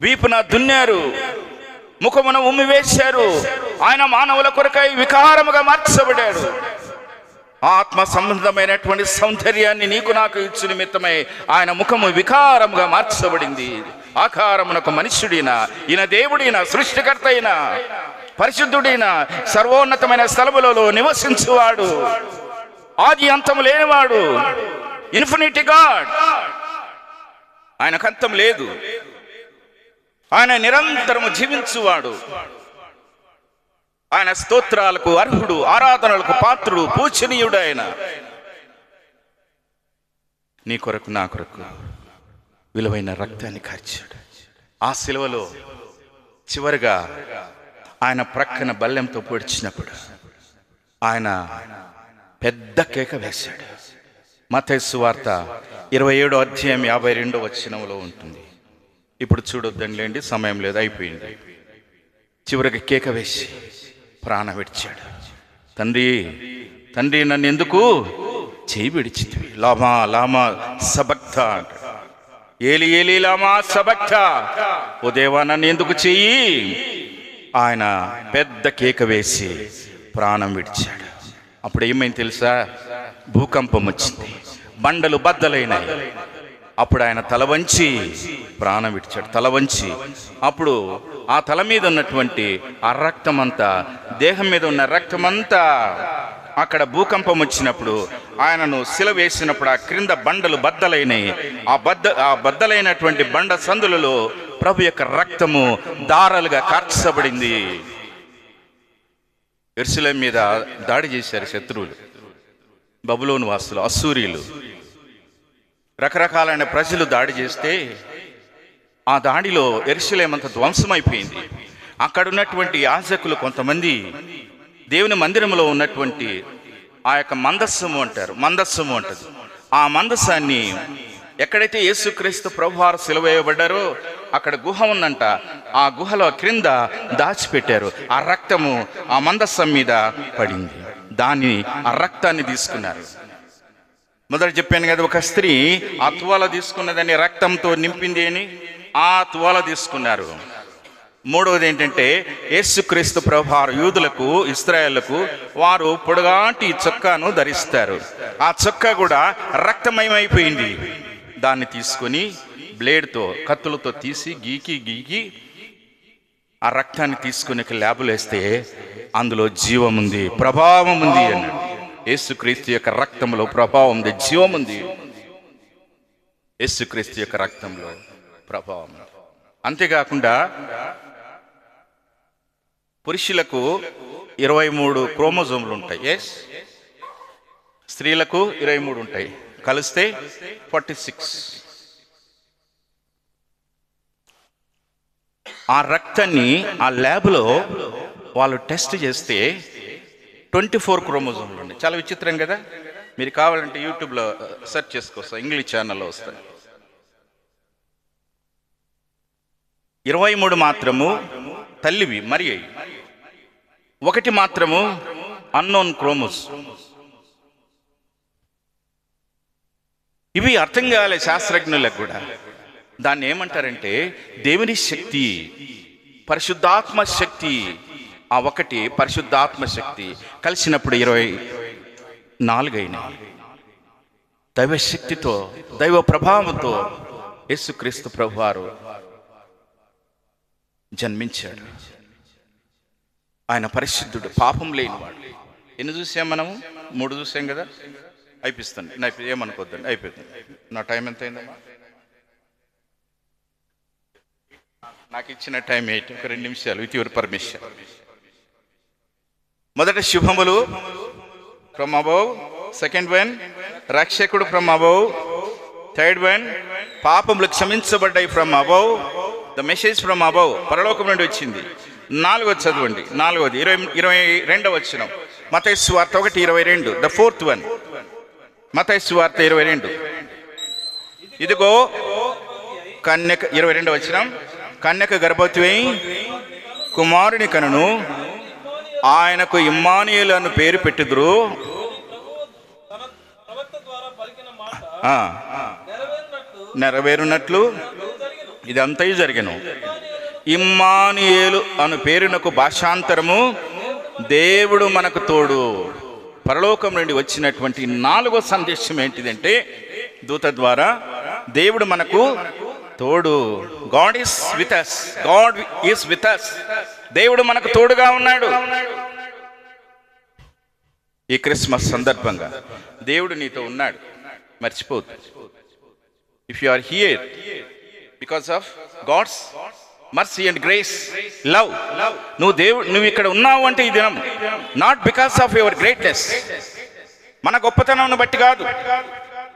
వీపున దున్నారు, ముఖమున ఉమ్మి వేశారు. ఆయన మానవుల కొరకై వికారముగా మార్చబడ్డాడు. ఆత్మ సంబంధమైనటువంటి సౌందర్యాన్ని నీకు నాకు ఇచ్చు నిమిత్తమై ఆయన ముఖము వికారముగా మార్చబడింది. ఆకారమునకు మనుష్యుడైన ఈయన దేవుడైన సృష్టికర్త అయిన పరిశుద్ధుడైన సర్వోన్నతమైన స్థలములలో నివసించువాడు, ఆది అంతము లేనివాడు, ఇన్ఫినిటీ గాడ్. ఆయనకు అంతం లేదు. ఆయన నిరంతరము జీవించువాడు. ఆయన స్తోత్రాలకు అర్హుడు, ఆరాధనలకు పాత్రుడు, పూజనీయుడు. ఆయన నీ కొరకు నా కొరకు విలువైన రక్తాన్ని కార్చాడు. ఆ సిలువలో చివరిగా ఆయన ప్రక్కన బల్లెంతో పొడిచినప్పుడు ఆయన పెద్ద కేక వేశాడు. మత్తయి సువార్త 27వ అధ్యాయం 52వ వచనంలో ఉంటుంది. ఇప్పుడు చూడొద్దండి, సమయం లేదు, అయిపోయింది. చివరికి కేక వేసి ప్రాణం విడిచాడు. తండ్రి నన్ను ఎందుకు చేయి విడిచితివి? లామా లామా సబక్త అంటాడు. ఏలి ఏలి లామా సబక్త, ఓ దేవా నన్ను ఎందుకు చెయ్యి? ఆయన పెద్ద కేక వేసి ప్రాణం విడిచాడు. అప్పుడు ఏమైంది తెలుసా? భూకంపం వచ్చింది, బండలు బద్దలైనాయి. అప్పుడు ఆయన తల వంచి ప్రాణం విడిచాడు. తల వంచి అప్పుడు ఆ తల మీద ఉన్నటువంటి ఆ రక్తమంతా, దేహం మీద ఉన్న రక్తమంతా, అక్కడ భూకంపం వచ్చినప్పుడు ఆయనను శిల వేసినప్పుడు ఆ క్రింద బండలు బద్దలైనాయి. ఆ బద్దలైనటువంటి బండ సందులలో ప్రభు యొక్క రక్తము దారాలుగా కార్చబడింది. యెరూషలేము మీద దాడి చేశారు శత్రువులు, బబులోను వాసులు, అస్సూరీయులు. రకరకాలైన ప్రజలు దాడి చేస్తే ఆ దాడిలో యెరూషలేము అంతా ధ్వంసమైపోయింది. అక్కడ ఉన్నటువంటి యాజకులు కొంతమంది దేవుని మందిరంలో ఉన్నటువంటి ఆ యొక్క మందస్సము అంటది. ఆ మందస్సాన్ని ఎక్కడైతే యేసుక్రీస్తు ప్రభువారు సిలువ వేయబడ్డారో అక్కడ గుహ ఉందంట. ఆ గుహలో క్రింద దాచిపెట్టారు. ఆ రక్తము ఆ మందస్సం మీద పడింది. ఆ రక్తాన్ని తీసుకున్నారు. మొదట చెప్పాను కదా, ఒక స్త్రీ ఆ తువాల తీసుకున్నదని రక్తంతో నింపింది అని ఆ తువాల తీసుకున్నారు. మూడవది ఏంటంటే, యేసుక్రీస్తు ప్రభువారు యూదులకు, ఇశ్రాయేలులకు వారు పొడుగాటి చొక్కాను ధరిస్తారు. ఆ చొక్కా కూడా రక్తమయమైపోయింది. దాన్ని తీసుకొని బ్లేడ్తో, కత్తులతో తీసి గీకి ఆ రక్తాన్ని తీసుకుని ల్యాబులు వేస్తే అందులో జీవం ఉంది, ప్రభావం ఉంది అన్నాడు. యేసుక్రీస్తు యొక్క రక్తంలో ప్రభావం ఉంది, జీవం ఉంది. యేసుక్రీస్తు యొక్క రక్తంలో ప్రభావం. అంతేకాకుండా పురుషులకు 23 క్రోమోజోములు ఉంటాయి, స్త్రీలకు 23 ఉంటాయి, కలిస్తే 46. ఆ రక్తాన్ని ఆ ల్యాబ్లో వాళ్ళు టెస్ట్ చేస్తే 24 క్రోమోజోములు ఉన్నాయి. చాలా విచిత్రం కదా. మీరు కావాలంటే యూట్యూబ్లో సెర్చ్ చేసుకోవచ్చు, ఇంగ్లీష్ ఛానల్లో వస్తాయి. 23 మాత్రము తల్లివి మరి, 1 మాత్రము అన్నోన్ క్రోమోస్. ఇవి అర్థం కాలే శాస్త్రజ్ఞులకు కూడా. దాన్ని ఏమంటారంటే దేవుని శక్తి, పరిశుద్ధాత్మ శక్తి. ఆ 1 పరిశుద్ధాత్మ శక్తి కలిసినప్పుడు 24 అయినాయి. దైవశక్తితో, దైవ ప్రభావంతో యేసుక్రీస్తు ప్రభువారు జన్మించాడు. ఆయన పరిశుద్ధుడు, పాపం లేనివాడు. ఎన్ని చూసాం మనము? 3 చూసాం కదా. అయిపిస్తుంది, ఏమనుకోద్దండి, అయిపోతుంది. నా టైం ఎంత అయిందమ్మా? నాకు ఇచ్చిన టైం 8, ఒక 2 నిమిషాలు విత్ యువర్ పర్మిషన్. మొదట శుభములు ఫ్రమ్ అబౌవ్, సెకండ్ వన్ రక్షకుడు ఫ్రమ్ అబౌవ్, థర్డ్ వన్ పాపములు క్షమించబడ్డాయి from above, the message from above, పరలోకం నుండి వచ్చింది. 4వది చదవండి. 4వది 22వ వచనం, మత్తయి సువార్త 1:22, ద ఫోర్త్ వన్. మత్తయి సువార్త 22. ఇదిగో కన్యక, 22వ వచనం, కన్యక గర్భవతి అయి కుమారుని కనును, ఆయనకు ఇమ్మానుయేలు అను పేరు పెట్టుదురు. నెరవేరునట్లు ఇదంతయు జరిగెను. ఇమ్మానుయేలు అను పేరునకు భాషాంతరము దేవుడు మనకు తోడు. పరలోకం నుండి వచ్చినటువంటి 4వ సందేశం ఏంటిదంటే, దూత ద్వారా దేవుడు మనకు తోడు. God is with us. God is with us. దేవుడు మనకు తోడుగా ఉన్నాడు. ఈ క్రిస్మస్ సందర్భంగా దేవుడు నీతో ఉన్నాడు, మర్చిపోవద్దు. If you are here because of God's mercy and grace, love, నువ్వు ఇక్కడ ఉన్నావు అంటే ఈ దినం not because of your greatness, మన గొప్పతనం బట్టి కాదు,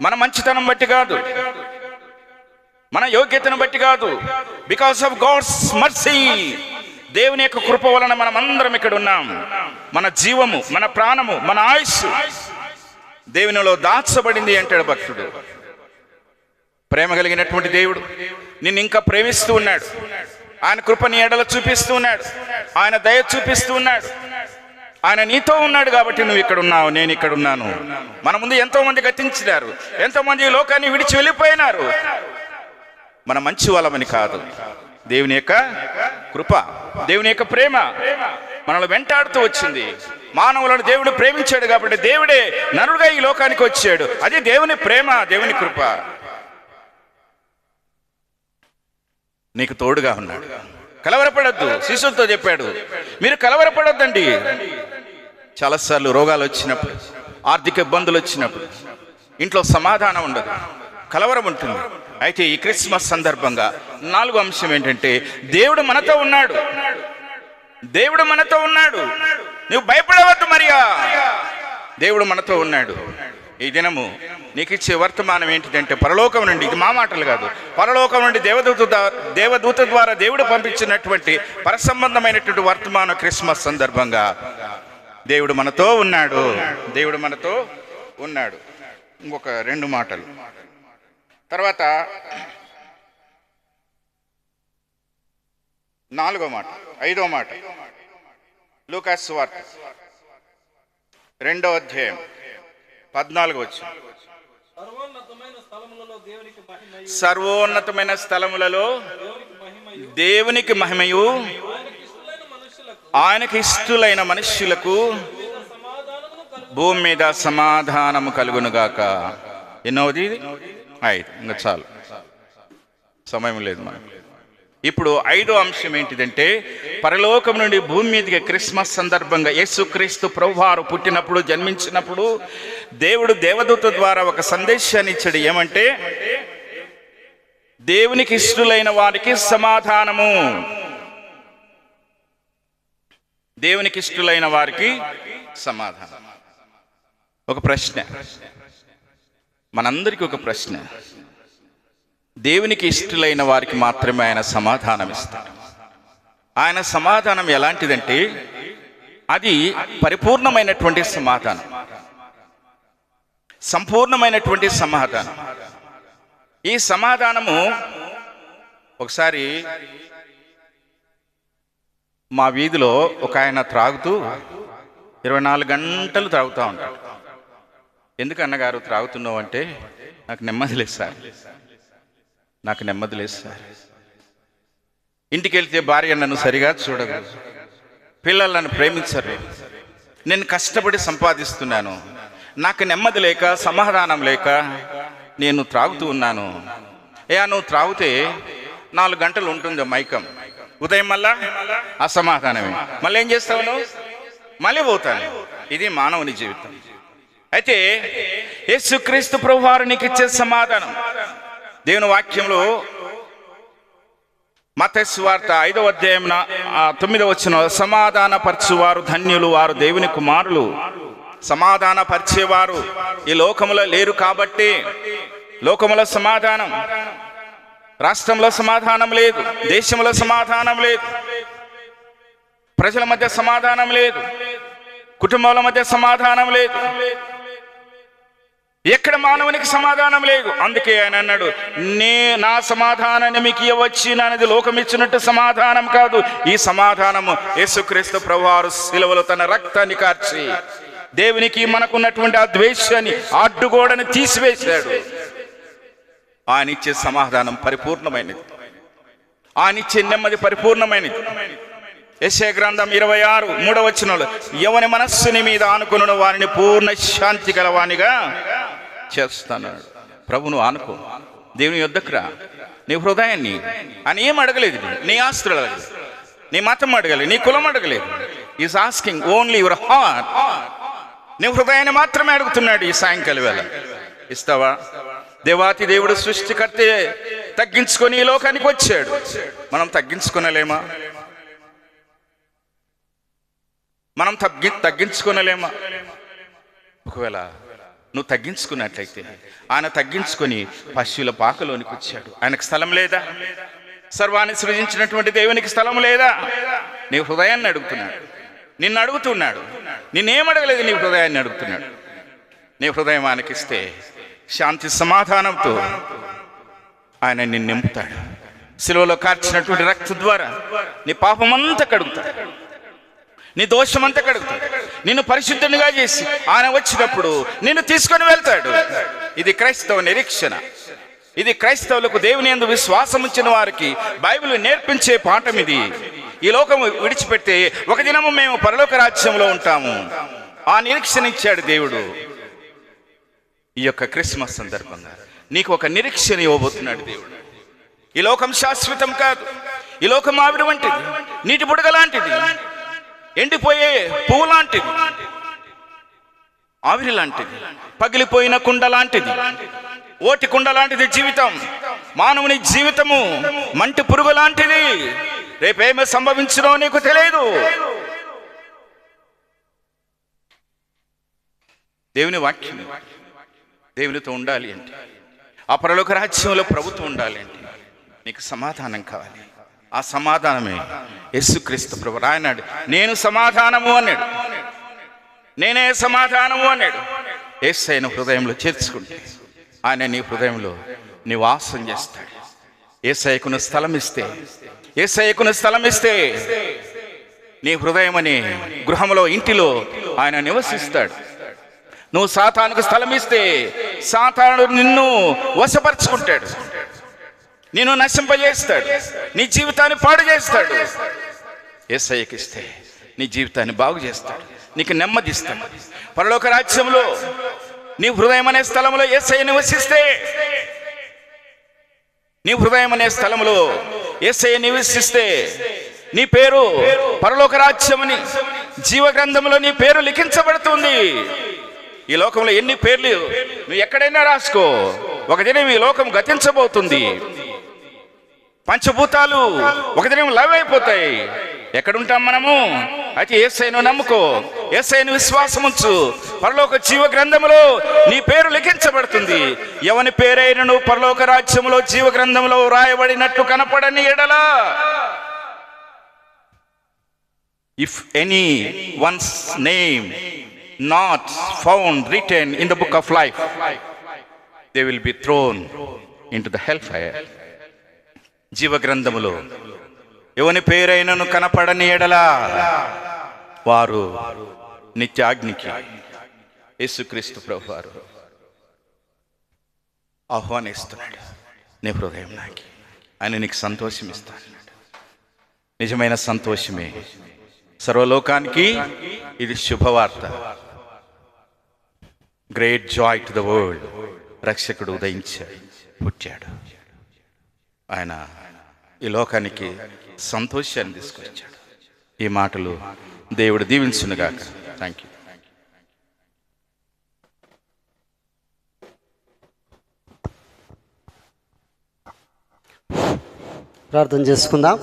మన మంచితనం బట్టి కాదు, మన యోగ్యతను బట్టి కాదు, బికాస్ ఆఫ్ గాడ్స్ మర్సీ. దేవుని యొక్క కృప వలన మనం అందరం ఇక్కడ ఉన్నాం. మన జీవము, మన ప్రాణము, మన ఆయుస్సు దేవునిలో దాచబడింది అంటాడు భక్తుడు. ప్రేమ కలిగినటువంటి దేవుడు నిన్ను ఇంకా ప్రేమిస్తూ ఉన్నాడు. ఆయన కృప నీ ఎడల చూపిస్తూ ఉన్నాడు. ఆయన దయ చూపిస్తూ ఉన్నాడు. ఆయన నీతో ఉన్నాడు కాబట్టి నువ్వు ఇక్కడ ఉన్నావు, నేను ఇక్కడ ఉన్నాను. మన ముందు ఎంతో మంది గతించినారు, ఎంతో మంది లోకాన్ని విడిచి వెళ్ళిపోయినారు. మన మంచి వాళ్ళమని కాదు, దేవుని యొక్క కృప, దేవుని యొక్క ప్రేమ మనల్ని వెంటాడుతూ వచ్చింది. మానవులను దేవుడు ప్రేమించాడు కాబట్టి దేవుడే నరుడుగా ఈ లోకానికి వచ్చాడు. అది దేవుని ప్రేమ, దేవుని కృప. నీకు తోడుగా ఉన్నాడు. కలవరపడద్దు. శిష్యులతో చెప్పాడు, మీరు కలవరపడొద్దండి. చాలాసార్లు రోగాలు వచ్చినప్పుడు, ఆర్థిక ఇబ్బందులు వచ్చినప్పుడు ఇంట్లో సమాధానం ఉండదు, కలవరం ఉంటుంది. అయితే ఈ క్రిస్మస్ సందర్భంగా 4వ అంశం ఏంటంటే, దేవుడు మనతో ఉన్నాడు. దేవుడు మనతో ఉన్నాడు. నువ్వు భయపడవద్దు మరియా, దేవుడు మనతో ఉన్నాడు. ఈ దినము నీకు ఇచ్చే వర్తమానం ఏంటిదంటే, పరలోకం నుండి, ఇది మా మాటలు కాదు, పరలోకం నుండి దేవదూత ద్వారా దేవుడు పంపించినటువంటి పరసంబంధమైనటువంటి వర్తమానం. క్రిస్మస్ సందర్భంగా దేవుడు మనతో ఉన్నాడు, దేవుడు మనతో ఉన్నాడు. ఇంకొక 2 మాటలు తర్వాత 4వ మాట, 5వ మాట, లూకాసు వార్త 2వ అధ్యాయం 14వ వచనం. సర్వోన్నతమైన స్థలములలో దేవునికి మహిమయు, ఆయనకి ఇష్టలైన మనుష్యులకు భూమి మీద సమాధానము కలుగునుగాక. ఎన్నోది? 5. ఇంకా చాలు, సమయం లేదు మనకు. ఇప్పుడు 5వ అంశం ఏంటిదంటే, పరలోకం నుండి భూమి మీదకి క్రిస్మస్ సందర్భంగా యేసుక్రీస్తు ప్రభువారు పుట్టినప్పుడు, జన్మించినప్పుడు దేవుడు దేవదూత ద్వారా ఒక సందేశాన్ని ఇచ్చాడు. ఏమంటే, దేవునికి ఇష్టలైన వారికి సమాధానము. దేవునికి ఇష్టలైన వారికి సమాధానం. ఒక ప్రశ్న, మనందరికీ ఒక ప్రశ్న. దేవునికి ఇష్టలైన వారికి మాత్రమే ఆయన సమాధానం ఇస్తాడు. ఆయన సమాధానం ఎలాంటిదంటే, అది పరిపూర్ణమైనటువంటి సమాధానం, సంపూర్ణమైనటువంటి సమాధానం. ఈ సమాధానము ఒకసారి మా వీధిలో ఒక ఆయన త్రాగుతూ 24 గంటలు త్రాగుతూ ఉంటాడు. ఎందుకు అన్నగారు త్రాగుతున్నావు అంటే, నాకు నెమ్మది లేదు సార్, నాకు నెమ్మది లేదు సార్. ఇంటికి వెళ్తే భార్య నన్ను సరిగా చూడదు, పిల్లలు నన్ను ప్రేమించరు, నేను కష్టపడి సంపాదిస్తున్నాను, నాకు నెమ్మది లేక, సమాధానం లేక నేను త్రాగుతూ ఉన్నాను. నువ్వు త్రాగితే 4 గంటలు ఉంటుంది మైకం, ఉదయం మళ్ళా అసమాధానమే, మళ్ళీ ఏం చేస్తావు నువ్వు? మళ్ళీ పోతాను. ఇది మానవుని జీవితం. అయితే యేసుక్రీస్తు ప్రభువారు నీకు ఇచ్చే సమాధానం దేవుని వాక్యంలో మత్తయి సువార్త 5వ అధ్యాయం 9వ వచనం, సమాధాన పరచువారు ధన్యులు, వారు దేవుని కుమారులు. సమాధాన పరిచేవారు ఈ లోకములో లేరు కాబట్టి, లోకములో సమాధానం, రాష్ట్రంలో సమాధానం లేదు, దేశంలో సమాధానం లేదు, ప్రజల మధ్య సమాధానం లేదు, కుటుంబాల మధ్య సమాధానం లేదు, ఎక్కడ మానవునికి సమాధానం లేదు. అందుకే ఆయన అన్నాడు, నా సమాధానాన్ని మీకు ఇవ్వచ్చినది లోకం ఇచ్చినట్టు సమాధానం కాదు. ఈ సమాధానము యేసుక్రీస్తు ప్రభువారు శిలువలో తన రక్తాన్ని కార్చి దేవునికి మనకున్నటువంటి ఆ ద్వేషాన్ని, అడ్డుగోడని తీసివేశాడు. ఆయన ఇచ్చే సమాధానం పరిపూర్ణమైనది, ఆయన ఇచ్చే నెమ్మది పరిపూర్ణమైనది. యెషయా గ్రంథం 26:3 ఎవని మనస్సుని మీద ఆనుకున్న వారిని పూర్ణ శాంతి గలవానిగా చేస్తున్నాడు. ప్రభును ఆనుకో, దేవుని యొద్దకు రా, నీ హృదయాన్ని. ఆయన ఏం అడగలేదు, నీ ఆస్తులు అడగలేదు, నీ మతం అడగలేదు, నీ కులం అడగలేదు. Is asking only your heart. నీ హృదయాన్ని మాత్రమే అడుగుతున్నాడు. ఈ సాయంకాల వేళ ఇస్తావా? దేవాతి దేవుడు సృష్టికర్తే తగ్గించుకొని ఈ లోకానికి వచ్చాడు. మనం తగ్గించుకొనలేమా? మనం తగ్గించుకొనలేమా? ఒకవేళ నువ్వు తగ్గించుకున్నట్లయితే, ఆయన తగ్గించుకొని పశువుల పాకలోనికి వచ్చాడు. ఆయనకు స్థలం లేదా? సర్వాన్ని సృజించినటువంటి దేవునికి స్థలం లేదా? నీ హృదయాన్ని అడుగుతున్నాడు, నిన్ను అడుగుతున్నాడు. నిన్నేమడగలేదు, నీ హృదయాన్ని అడుగుతున్నాడు. నీ హృదయం ఆయనకిస్తే శాంతి సమాధానంతో ఆయన నిన్ను నింపుతాడు. శిలువలో కార్చినటువంటి రక్తం ద్వారా నీ పాపమంతా కడుగుతాడు, నీ దోషమంతా కడుగుతాడు. నిన్ను పరిశుద్ధునిగా చేసి ఆయన వచ్చినప్పుడు నిన్ను తీసుకొని వెళ్తాడు. ఇది క్రైస్తవ నిరీక్షణ. ఇది క్రైస్తవులకు, దేవుని యందు విశ్వాసం ఉంచిన వారికి బైబిల్ నేర్పించే పాఠం ఇది. ఈ లోకం విడిచిపెడితే ఒక దినము మేము పరలోక రాజ్యంలో ఉంటాము. ఆ నిరీక్షణ ఇచ్చాడు దేవుడు. ఈ యొక్క క్రిస్మస్ సందర్భంగా నీకు ఒక నిరీక్షణ ఇవ్వబోతున్నాడు దేవుడు. ఈ లోకం శాశ్వతం కాదు. ఈ లోకం ఆవిరి వంటిది, నీటి బుడగ లాంటిది, ఎండిపోయే పువ్వు లాంటిది, ఆవిరి లాంటిది, పగిలిపోయిన కుండ లాంటిది, ఓటి కుండ లాంటిది జీవితం. మానవుని జీవితము మంటి పురుగు లాంటిది. రేపేమి సంభవించునో నీకు తెలియదు. దేవుని వాక్యం దేవునితో ఉండాలి అంటే, ఆ పరలోక రాజ్యంలో ప్రభుత్వం ఉండాలి అంటే నీకు సమాధానం కావాలి. ఆ సమాధానమే యేసుక్రీస్తు ప్రభు. రాయనాడు, నేను సమాధానము అన్నాడు, నేనే సమాధానము అన్నాడు. యేసయ్యను హృదయంలో చేర్చుకుంటే ఆయన నీ హృదయంలో నివాసం చేస్తాడు. యేసయ్యకు స్థలం ఇస్తే నీ హృదయం అనే గృహంలో, ఇంటిలో ఆయన నివసిస్తాడు. నువ్వు సాతానుకు స్థలం ఇస్తే సాతానుడు నిన్ను వశపరుచుకుంటాడు, నిన్ను నశింపజేస్తాడు, నీ జీవితాన్ని పాడు చేస్తాడు. యేసయ్యకి ఇస్తే నీ జీవితాన్ని బాగు చేస్తాడు, నీకు నెమ్మదిస్తాడు. పరలోక రాజ్యంలో నీ హృదయం అనే స్థలంలో యేసయ్య నివసిస్తే, నీ హృదయం అనే స్థలంలో యేసయ్య నివసిస్తే నీ పేరు పరలోక రాజ్యమని జీవ గ్రంథంలో నీ పేరు లిఖించబడుతుంది. ఈ లోకంలో ఎన్ని పేర్లు నువ్వు ఎక్కడైనా రాసుకో, ఒక దినం ఈ లోకం గతించబోతుంది. పంచభూతాలు ఒక దినం లవ్ అయిపోతాయి. ఎక్కడుంటాం మనము? అయితే యేసయ్యను నమ్ముకో, యేసయ్యను విశ్వాసం ఉంచు. పరలోక జీవ గ్రంథంలో నీ పేరు లిఖించబడుతుంది. ఎవని పేరైనను పరలోక రాజ్యంలో జీవ గ్రంథంలో రాయబడినట్టు కనపడని ఎడలా, if any once name not found written in the book of life, they will be thrown into the hellfire. జీవ గ్రంథములో ఎవని పేరైనను కనపడని ఎడలా వారు నిత్యాగ్నికి యేసుక్రీస్తు ప్రభువారు ఆహ్వానిస్తున్నాడు. నీ హృదయం నాకి, ఆయన నీకు సంతోషం ఇస్తాడు. నిజమైన సంతోషమే సర్వలోకానికి ఇది శుభవార్త. Great Joy to the world. రక్షకుడు ఉదయించాడు, పుట్టాడు. ఆయన ఈ లోకానికి సంతోషాన్ని తీసుకొచ్చాడు. ఈ మాటలు దేవుడు దీవించునుగాక. Thank you.
ప్రార్థన చేసుకుందాం.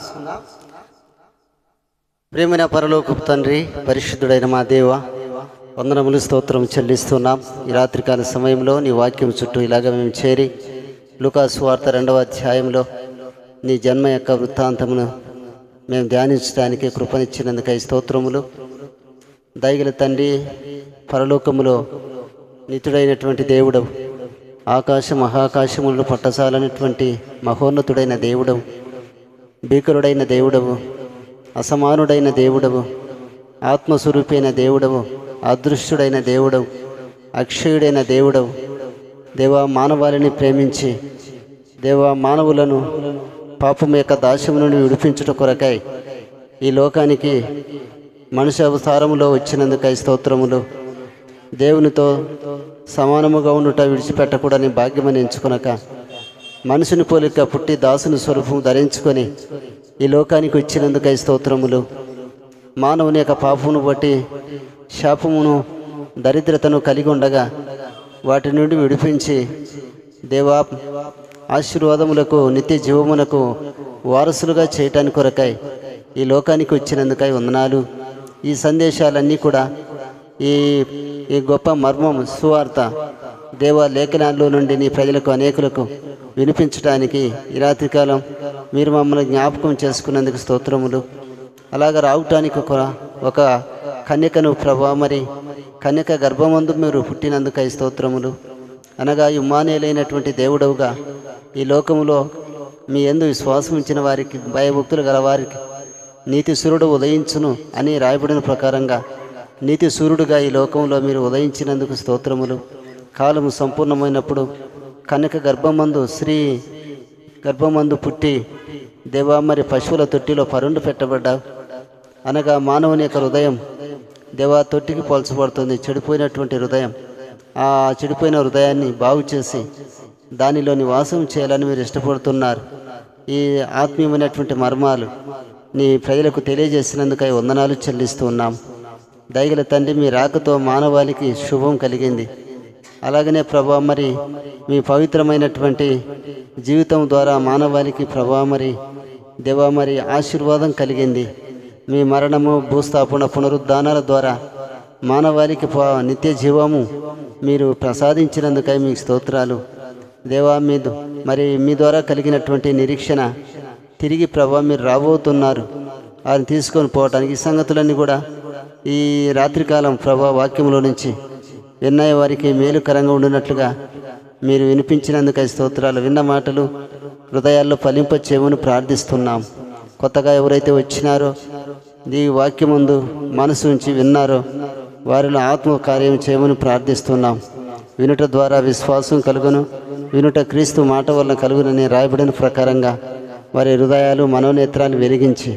ప్రేమైన పరలోకపు తండ్రి, పరిశుద్ధుడైన మా దేవ, వందనములు స్తోత్రం చెల్లిస్తున్నాం. ఈ రాత్రికాల సమయంలో నీ వాక్యం చుట్టూ ఇలాగ మేము చేరి లూకాసు వార్త 2వ అధ్యాయంలో నీ జన్మ యొక్క వృత్తాంతమును మేము ధ్యానించడానికి కృపనిచ్చినందుకై స్తోత్రములు. దయగల తండ్రి, పరలోకములో నిత్యుడైనటువంటి దేవుడవు, ఆకాశ మహాకాశములను పట్టసాలనటువంటి మహోన్నతుడైన దేవుడవు, భీకరుడైన దేవుడవు, అసమానుడైన దేవుడవు, ఆత్మస్వరూపైన దేవుడవు, అదృశ్యుడైన దేవుడవు, అక్షయుడైన దేవుడవు. దేవా, మానవాళిని ప్రేమించి దేవా మానవులను పాపం యొక్క దాస్యము నుండి విడిపించుట కొరకై ఈ లోకానికి మనిషి అవతారములో వచ్చినందుకై స్తోత్రములు. దేవునితో సమానముగా ఉండుట విడిచిపెట్టకూడని భాగ్యమని ఎంచుకొనక మనుషుని పోలిక పుట్టి దాసుని స్వరూపం ధరించుకొని ఈ లోకానికి వచ్చినందుకై స్తోత్రములు. మానవుని యొక్క పాపమును బట్టి శాపమును దరిద్రతను కలిగి ఉండగా వాటి నుండి విడిపించి దేవా ఆశీర్వాదములకు నిత్య జీవమునకు వారసులుగా చేయటానికి కొరకై ఈ లోకానికి వచ్చినందుకై వందనాలు. ఈ సందేశాలన్నీ కూడా ఈ గొప్ప మర్మం సువార్త దేవా లేఖనాల్లో నుండి నీ ప్రజలకు అనేకులకు వినిపించడానికి ఈ రాత్రికాలం మీరు మమ్మల్ని జ్ఞాపకం చేసుకున్నందుకు స్తోత్రములు. అలాగ రావటానికి ఒక కన్యకను ప్రభా, మరి కన్యక గర్భమందు మీరు పుట్టినందుకై స్తోత్రములు. అనగా ఇమ్మానుయేలైనటువంటి దేవుడవుగా ఈ లోకములో మీ యందు విశ్వాసం ఉంచిన వారికి, భయభక్తులు గల వారికి నీతి సూర్యుడు ఉదయించును అని రాయబడిన ప్రకారంగా నీతి సూర్యుడుగా ఈ లోకంలో మీరు ఉదయించినందుకు స్తోత్రములు. కాలము సంపూర్ణమైనప్పుడు కన్యక స్త్రీ గర్భమందు పుట్టి దేవా, మరి పశువుల తొట్టిలో పరుండు పెట్టబడ్డావు. అనగా మానవుని యొక్క హృదయం దేవా తొట్టికి పోల్చబడుతుంది. చెడిపోయినటువంటి హృదయం, ఆ చెడిపోయిన హృదయాన్ని బాగు చేసి దానిలో నివాసం చేయాలని మీరు ఇష్టపడుతున్నారు. ఈ ఆత్మీయమైనటువంటి మర్మాలు నీ ప్రజలకు తెలియజేసినందుకై వందనాలు చెల్లిస్తూ ఉన్నాం. దయగల తండ్రి, మీ రాకతో మానవాళికి శుభం కలిగింది. అలాగనే ప్రభా, మరి మీ పవిత్రమైనటువంటి జీవితం ద్వారా మానవాళికి ప్రభా, మరి దేవా, మరి ఆశీర్వాదం కలిగింది. మీ మరణము, భూస్థాపన, పునరుద్ధానాల ద్వారా మానవాళికి నిత్య జీవము మీరు ప్రసాదించినందుకై మీకు స్తోత్రాలు దేవా. మరి మీ ద్వారా కలిగినటువంటి నిరీక్షణ తిరిగి ప్రభా మీరు రాబోతున్నారు. వారిని తీసుకొని పోవటానికి ఈ సంగతులన్నీ కూడా ఈ రాత్రికాలం ప్రభా వాక్యంలో నుంచి విన్నయ్య వారికి మేలుకరంగా ఉండినట్లుగా మీరు వినిపించినందుకై స్తోత్రాలు. విన్న మాటలు హృదయాల్లో ఫలింపచేయమని ప్రార్థిస్తున్నాం. కొత్తగా ఎవరైతే వచ్చినారో ఈ వాక్యమందు మనసు ఉంచి విన్నారో వారిలో ఆత్మ కార్యం చేయమని ప్రార్థిస్తున్నాం. వినుట ద్వారా విశ్వాసం కలుగును, వినుట క్రీస్తు మాట వలన కలుగునని రాయబడిన ప్రకారంగా వారి హృదయాలు మనోనేత్రాలు వెలిగించి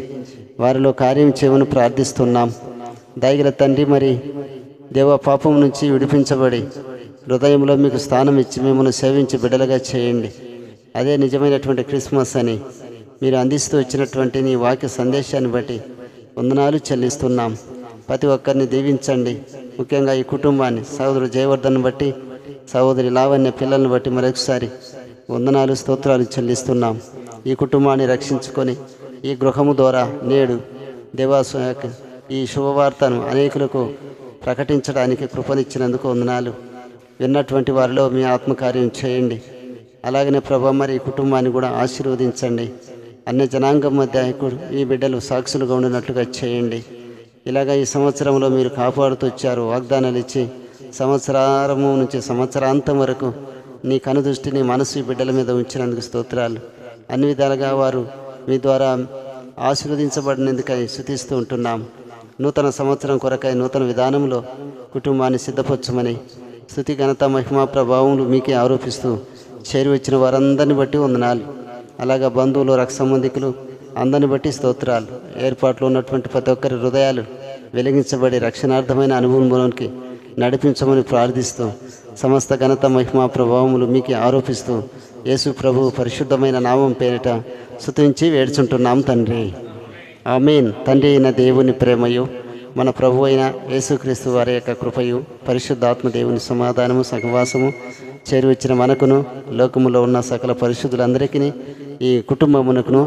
వారిలో కార్యం చేయమని ప్రార్థిస్తున్నాం. దయగల తండ్రి, మరి దేవ పాపం నుంచి విడిపించబడి హృదయంలో మీకు స్థానం ఇచ్చి మిమ్మల్ని సేవించి బిడ్డలుగా చేయండి. అదే నిజమైనటువంటి క్రిస్మస్ అని మీరు అందిస్తూ వచ్చినటువంటి నీ వాక్య సందేశాన్ని బట్టి వందనాలు చెల్లిస్తున్నాం. ప్రతి ఒక్కరిని దీవించండి. ముఖ్యంగా ఈ కుటుంబాన్ని, సహోదరు జయవర్ధన్ బట్టి, సహోదరి లావణ్య పిల్లల్ని బట్టి మరొకసారి వందనాలు, స్తోత్రాలు చెల్లిస్తున్నాం. ఈ కుటుంబాన్ని రక్షించుకొని ఈ గృహము ద్వారా నేడు దేవాసు ఈ శుభవార్తను అనేకులకు ప్రకటించడానికి కృపనిచ్చినందుకు వందనాలు. విన్నటువంటి వారిలో మీ ఆత్మకార్యం చేయండి. అలాగనే ప్రభా, మరి ఈ కుటుంబాన్ని కూడా ఆశీర్వదించండి. అన్ని జనాంగం మధ్య ఈ బిడ్డలు సాక్షులుగా ఉండినట్లుగా చేయండి. ఇలాగ ఈ సంవత్సరంలో మీరు కాపాడుతూ వచ్చారు. వాగ్దానాలు ఇచ్చి సంవత్సరము నుంచి సంవత్సరాంతం వరకు నీ కనుదృష్టిని మనసు ఈ బిడ్డల మీద ఉంచినందుకు స్తోత్రాలు. అన్ని విధాలుగా వారు మీ ద్వారా ఆశీర్వదించబడినందుకై స్తుతిస్తూ ఉంటున్నాం. నూతన సంవత్సరం కొరకై నూతన విధానంలో కుటుంబాన్ని సిద్ధపరచమని స్తుతి, ఘనత, మహిమా, ప్రభావములు మీకే ఆరోపిస్తూ చేరి వచ్చిన వారందరిని బట్టి వందనాలు. అలాగా బంధువులు, రక్త సంబంధికులు అందరిని బట్టి స్తోత్రాలు. ఏర్పాట్లో ఉన్నటువంటి ప్రతి ఒక్కరి హృదయాలు వెలిగించబడి రక్షణార్థమైన అనుభవంలోనికి నడిపించమని ప్రార్థిస్తూ సమస్త ఘనత, మహిమా, ప్రభావములు మీకే ఆరోపిస్తూ యేసు ప్రభు పరిశుద్ధమైన నామం పేరిట స్తుతించి వేడుచుంటున్నాం తండ్రి. ఆమేన్. తండ్రి అయిన దేవుని ప్రేమయు, మన ప్రభు అయిన యేసుక్రీస్తు వారి యొక్క కృపయు, పరిశుద్ధాత్మ దేవుని సమాధానము, సహవాసము చేరి వచ్చిన మనకును లోకములో ఉన్న సకల పరిశుద్ధులందరికీ ఈ కుటుంబమునకును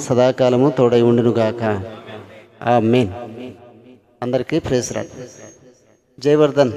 సదాకాలము తోడై ఉండునుగాక. ఆమేన్. అందరికీ ప్రైజ్ లార్డ్. జయవర్ధన్.